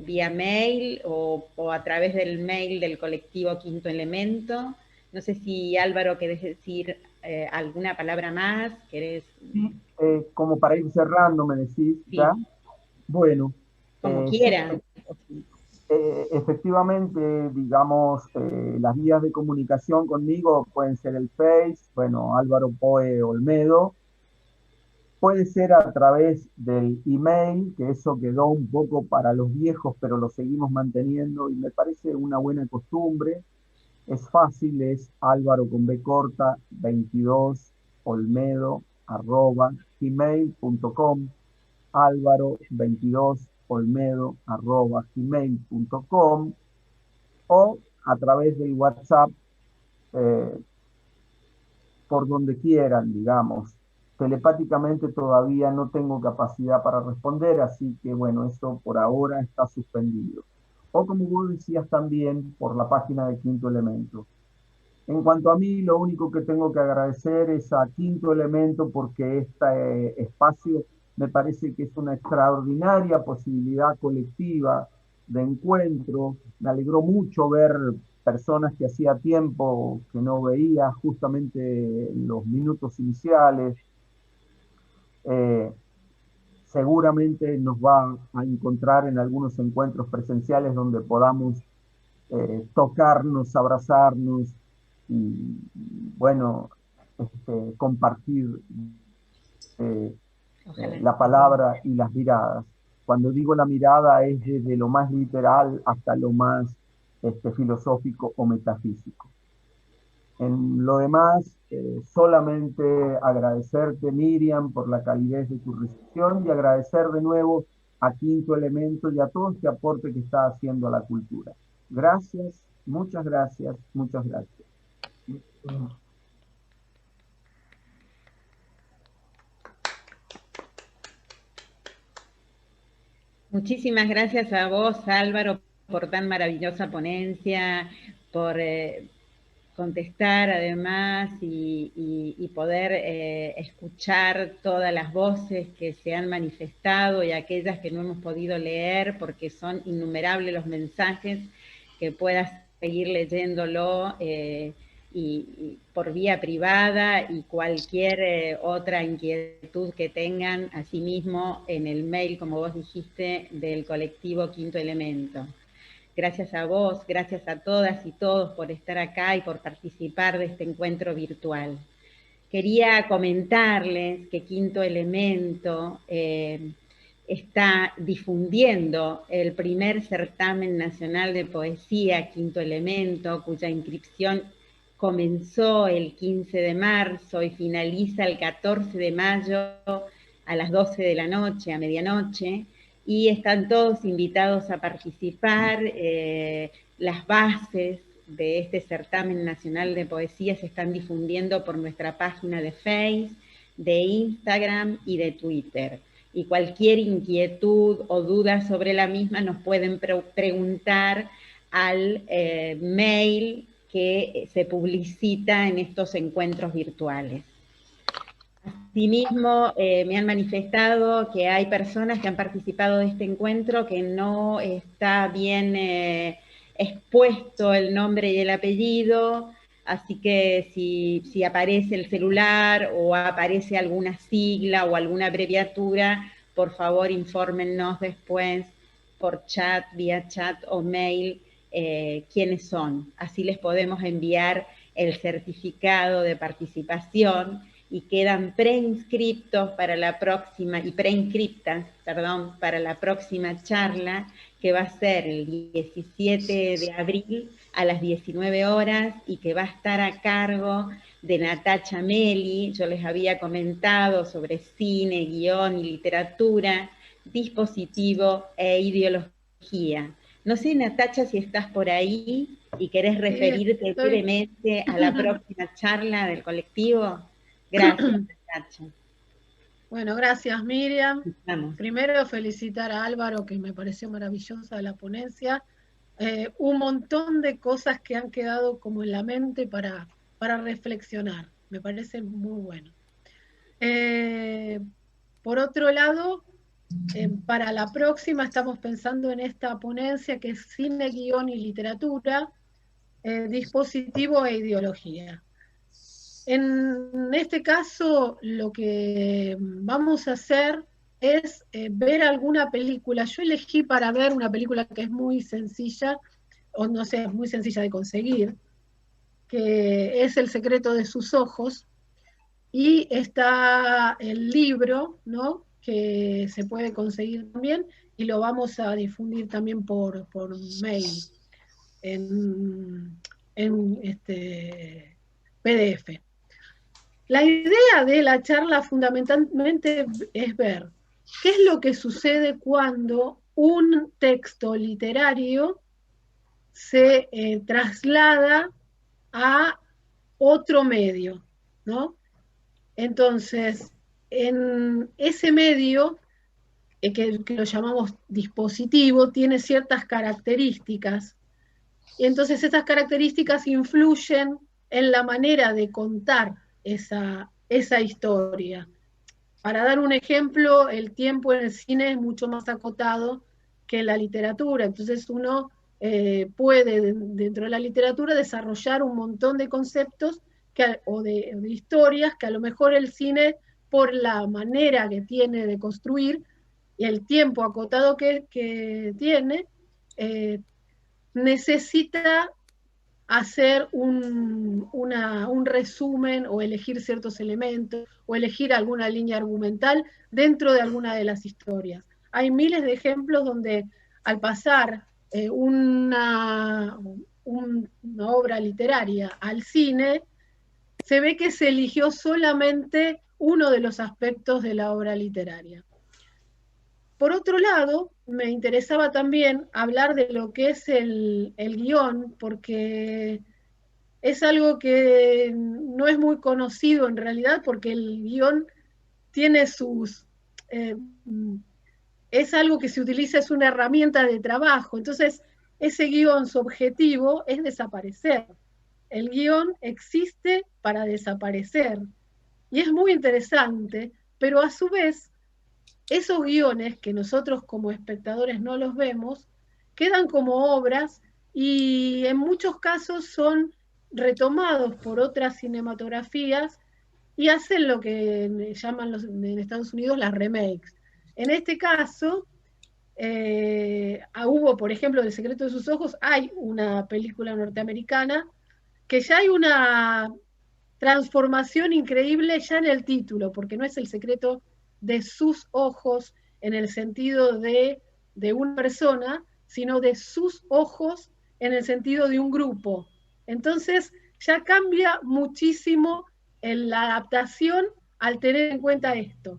[SPEAKER 1] vía mail o a través del mail del colectivo Quinto Elemento. No sé si, Álvaro, querés decir alguna palabra más, querés...
[SPEAKER 2] Sí, como para ir cerrando, me decís, ¿ya?
[SPEAKER 1] Sí,
[SPEAKER 2] Bueno,
[SPEAKER 1] como
[SPEAKER 2] sí,
[SPEAKER 1] quieran.
[SPEAKER 2] efectivamente, digamos, las vías de comunicación conmigo pueden ser el Face, bueno, Álvaro Poe Olmedo, puede ser a través del email, que eso quedó un poco para los viejos, pero lo seguimos manteniendo y me parece una buena costumbre. Es fácil, es Álvaro con B corta 22 Olmedo arroba gmail.com, Álvaro 22 Olmedo arroba gmail.com, o a través del WhatsApp, eh, por donde quieran, digamos. Telepáticamente todavía no tengo capacidad para responder, así que bueno, eso por ahora está suspendido. O como vos decías también, por la página de Quinto Elemento. En cuanto a mí, lo único que tengo que agradecer es a Quinto Elemento porque este espacio me parece que es una extraordinaria posibilidad colectiva de encuentro. Me alegró mucho ver personas que hacía tiempo que no veía, justamente en los minutos iniciales. Eh, Seguramente nos va a encontrar en algunos encuentros presenciales donde podamos tocarnos, abrazarnos y, bueno, compartir eh,
[SPEAKER 1] Ojalá.
[SPEAKER 2] la palabra y las miradas. Cuando digo la mirada es desde lo más literal hasta lo más filosófico o metafísico. En lo demás, solamente agradecerte, Miriam, por la calidez de tu recepción y agradecer de nuevo a Quinto Elemento y a todo este aporte que está haciendo a la cultura. Gracias, muchas gracias, muchas gracias.
[SPEAKER 1] Muchísimas gracias a vos, Álvaro, por tan maravillosa ponencia, por contestar además y poder escuchar todas las voces que se han manifestado y aquellas que no hemos podido leer, porque son innumerables los mensajes, que puedas seguir leyéndolo y por vía privada, y cualquier otra inquietud que tengan, asimismo en el mail, como vos dijiste, del colectivo Quinto Elemento. Gracias a vos, gracias a todas y todos por estar acá y por participar de este encuentro virtual. Quería comentarles que Quinto Elemento está difundiendo el primer certamen nacional de poesía, Quinto Elemento, cuya inscripción comenzó el 15 de marzo y finaliza el 14 de mayo a las 12 de la noche, a medianoche, y están todos invitados a participar. Las bases de este certamen nacional de poesía se están difundiendo por nuestra página de Facebook, de Instagram y de Twitter. Y cualquier inquietud o duda sobre la misma nos pueden preguntar al mail que se publicita en estos encuentros virtuales. Asimismo, me han manifestado que hay personas que han participado de este encuentro que no está bien expuesto el nombre y el apellido, así que si aparece el celular o aparece alguna sigla o alguna abreviatura, por favor infórmennos después por chat, vía chat o mail, quiénes son. Así les podemos enviar el certificado de participación y quedan preinscriptos para la próxima, y preinscriptas, perdón, para la próxima charla, que va a ser el 17 de abril a las 19 horas y que va a estar a cargo de Natacha Meli. Yo les había comentado sobre cine, guión y literatura, dispositivo e ideología. No sé, Natacha, si estás por ahí y querés referirte brevemente a la próxima charla del colectivo. Gracias, Natacha.
[SPEAKER 4] Bueno, gracias, Miriam.
[SPEAKER 1] Vamos.
[SPEAKER 4] Primero, felicitar a Álvaro, que me pareció maravillosa la ponencia. Un montón de cosas que han quedado como en la mente para reflexionar. Me parece muy bueno. Por otro lado, para la próxima estamos pensando en esta ponencia que es cine, guión y literatura, dispositivo e ideología. En este caso, lo que vamos a hacer es ver alguna película. Yo elegí para ver una película que es muy sencilla, o no sé, es muy sencilla de conseguir, que es El secreto de sus ojos, y está el libro, ¿no?, que se puede conseguir también, y lo vamos a difundir también por mail, en PDF. La idea de la charla fundamentalmente es ver qué es lo que sucede cuando un texto literario se traslada a otro medio, ¿no? Entonces, en ese medio, que lo llamamos dispositivo, tiene ciertas características, y entonces esas características influyen en la manera de contar esa historia. Para dar un ejemplo, el tiempo en el cine es mucho más acotado que en la literatura, entonces uno puede dentro de la literatura desarrollar un montón de conceptos o de historias que a lo mejor el cine, por la manera que tiene de construir y el tiempo acotado que tiene, necesita hacer un resumen o elegir ciertos elementos o elegir alguna línea argumental dentro de alguna de las historias. Hay miles de ejemplos donde al pasar una obra literaria al cine, se ve que se eligió solamente uno de los aspectos de la obra literaria. Por otro lado, me interesaba también hablar de lo que es el guión, porque es algo que no es muy conocido en realidad, porque el guión tiene sus... es algo que se utiliza, es una herramienta de trabajo. Entonces, ese guión, su objetivo es desaparecer. El guión existe para desaparecer. Y es muy interesante, pero a su vez, esos guiones que nosotros como espectadores no los vemos, quedan como obras y en muchos casos son retomados por otras cinematografías y hacen lo que llaman en Estados Unidos las remakes. En este caso, hubo, por ejemplo, El secreto de sus ojos, hay una película norteamericana que ya hay una transformación increíble ya en el título, porque no es el secreto de sus ojos en el sentido de una persona, sino de sus ojos en el sentido de un grupo. Entonces ya cambia muchísimo en la adaptación al tener en cuenta esto.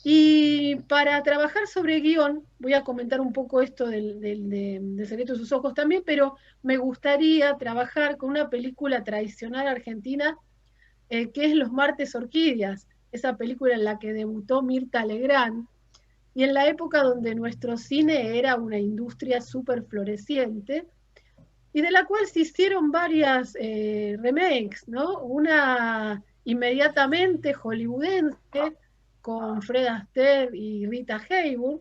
[SPEAKER 4] Y para trabajar sobre guión, voy a comentar un poco esto de Secreto de sus ojos también, pero me gustaría trabajar con una película tradicional argentina, que es Los martes orquídeas, esa película en la que debutó Mirta Legrand, y en la época donde nuestro cine era una industria súper floreciente, y de la cual se hicieron varias remakes, ¿no? Una inmediatamente hollywoodense, con Fred Astaire y Rita Hayworth,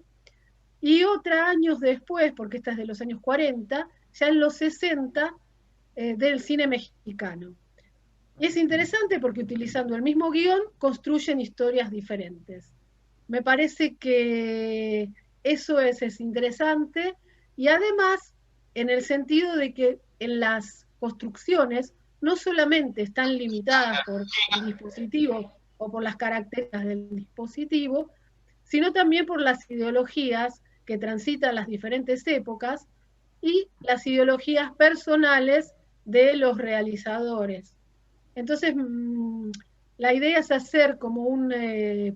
[SPEAKER 4] y otra años después, porque esta es de los años 40, ya en los 60, del cine mexicano. Y es interesante porque utilizando el mismo guión construyen historias diferentes. Me parece que eso es interesante, y además en el sentido de que en las construcciones no solamente están limitadas por el dispositivo o por las características del dispositivo, sino también por las ideologías que transitan las diferentes épocas y las ideologías personales de los realizadores. Entonces, la idea es hacer como un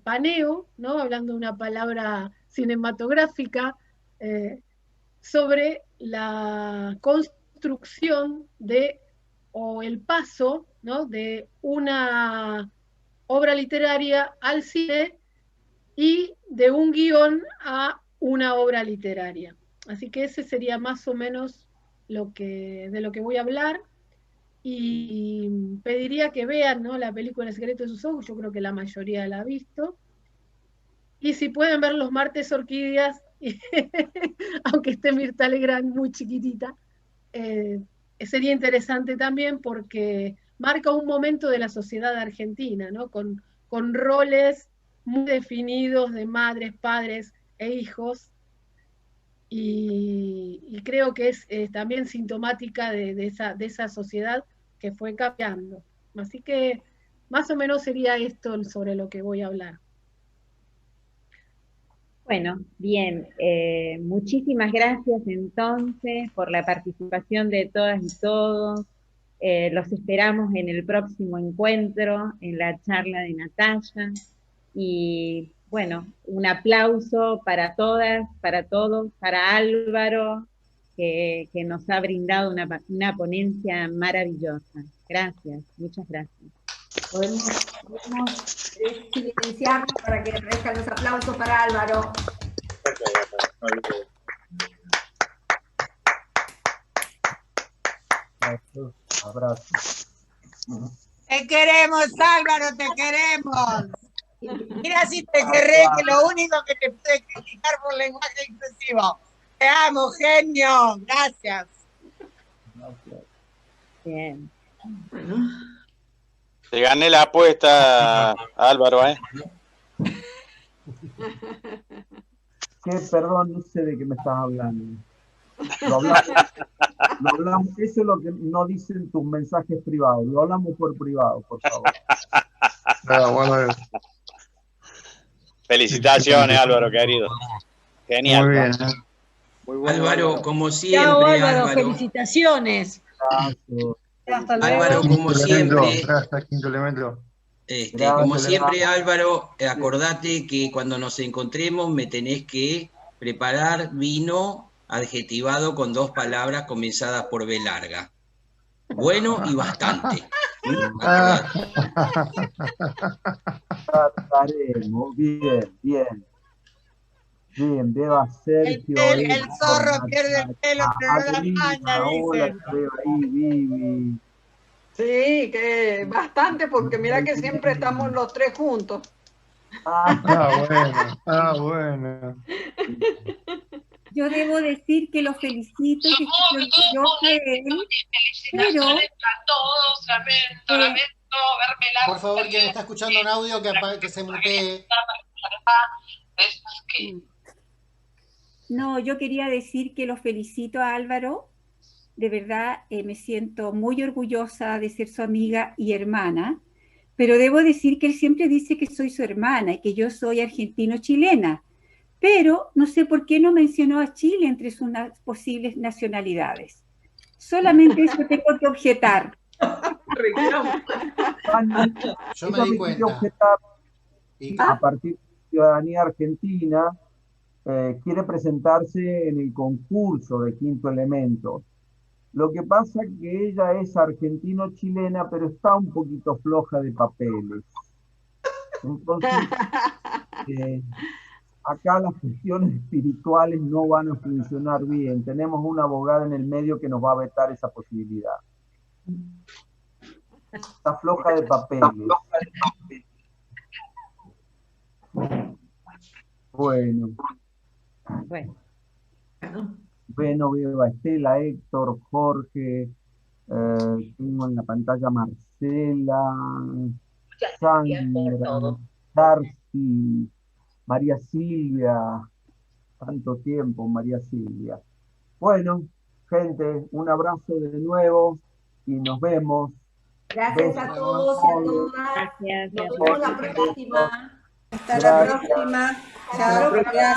[SPEAKER 4] paneo, ¿no? Hablando de una palabra cinematográfica, sobre la construcción de, o el paso, ¿no? De una obra literaria al cine y de un guión a una obra literaria. Así que ese sería más o menos de lo que voy a hablar, y pediría que vean, ¿no?, la película El secreto de sus ojos. Yo creo que la mayoría la ha visto. Y si pueden ver Los martes orquídeas, aunque esté Mirta Legrand muy chiquitita, sería interesante también porque marca un momento de la sociedad argentina, ¿no? Con roles muy definidos de madres, padres e hijos, y creo que es también sintomática de esa sociedad que fue cambiando. Así que más o menos sería esto sobre lo que voy a hablar.
[SPEAKER 1] Bueno, bien, muchísimas gracias entonces por la participación de todas y todos. Los esperamos en el próximo encuentro, en la charla de Natalia. Y bueno, un aplauso para todas, para todos, para Álvaro, que nos ha brindado una ponencia maravillosa. Gracias, muchas gracias.
[SPEAKER 5] Podemos silenciarnos para que rezcan los aplausos para Álvaro.
[SPEAKER 2] Abrazos.
[SPEAKER 6] Te queremos, Álvaro, te queremos. Mira si te querré, que lo único que te pude criticar por lenguaje inclusivo. Te amo, genio. Gracias.
[SPEAKER 1] Bien.
[SPEAKER 3] Bueno,
[SPEAKER 7] Te gané la apuesta, Álvaro, ¿eh?
[SPEAKER 2] ¿Qué? Perdón, no sé de qué me estás hablando. Lo hablamos, eso es lo que no dicen tus mensajes privados. Lo hablamos por privado, por favor.
[SPEAKER 8] Bueno.
[SPEAKER 7] Felicitaciones, Álvaro, querido. Genial.
[SPEAKER 8] Muy bien.
[SPEAKER 7] Muy bueno,
[SPEAKER 3] Álvaro, como
[SPEAKER 6] Chao,
[SPEAKER 3] siempre,
[SPEAKER 6] Álvaro, felicitaciones.
[SPEAKER 2] Gracias.
[SPEAKER 3] Álvaro, como siempre,
[SPEAKER 8] Gracias, quinto elemento.
[SPEAKER 3] como siempre, Álvaro, acordate que cuando nos encontremos me tenés que preparar vino adjetivado con 2 palabras comenzadas por B larga. Bueno y bastante.
[SPEAKER 2] Trataremos. Bien, bien. Bien, Beba Sergio.
[SPEAKER 6] El zorro pierde el pelo, pero no la manda,
[SPEAKER 2] Hola,
[SPEAKER 6] dicen.
[SPEAKER 2] te veo ahí, Vivi.
[SPEAKER 9] Sí, que bastante, porque mira que siempre estamos los 3 juntos.
[SPEAKER 8] Bueno.
[SPEAKER 10] Yo debo decir que lo felicito, que estoy orgullosa de él, pero...
[SPEAKER 11] Por favor, quien está escuchando un audio que se mutee.
[SPEAKER 10] No, yo quería decir que lo felicito a Álvaro. De verdad, me siento muy orgullosa de ser su amiga y hermana, pero debo decir que él siempre dice que soy su hermana y que yo soy argentino-chilena, pero no sé por qué no mencionó a Chile entre sus posibles nacionalidades. Solamente eso tengo que objetar.
[SPEAKER 11] Yo me di cuenta.
[SPEAKER 2] Objetar, a partir de ciudadanía argentina, quiere presentarse en el concurso de Quinto Elemento. Lo que pasa es que ella es argentino-chilena, pero está un poquito floja de papeles. Entonces, acá las cuestiones espirituales no van a funcionar bien. Tenemos una abogada en el medio que nos va a vetar esa posibilidad. Está floja de papeles. Bueno. Bueno, veo a Estela, Héctor, Jorge, tengo en la pantalla Marcela, Sandra, Darcy, María Silvia, tanto tiempo, María Silvia. Bueno, gente, un abrazo de nuevo y nos vemos.
[SPEAKER 5] Gracias a todos y a todas. Nos vemos la próxima. Hasta la próxima. Chao. Gracias.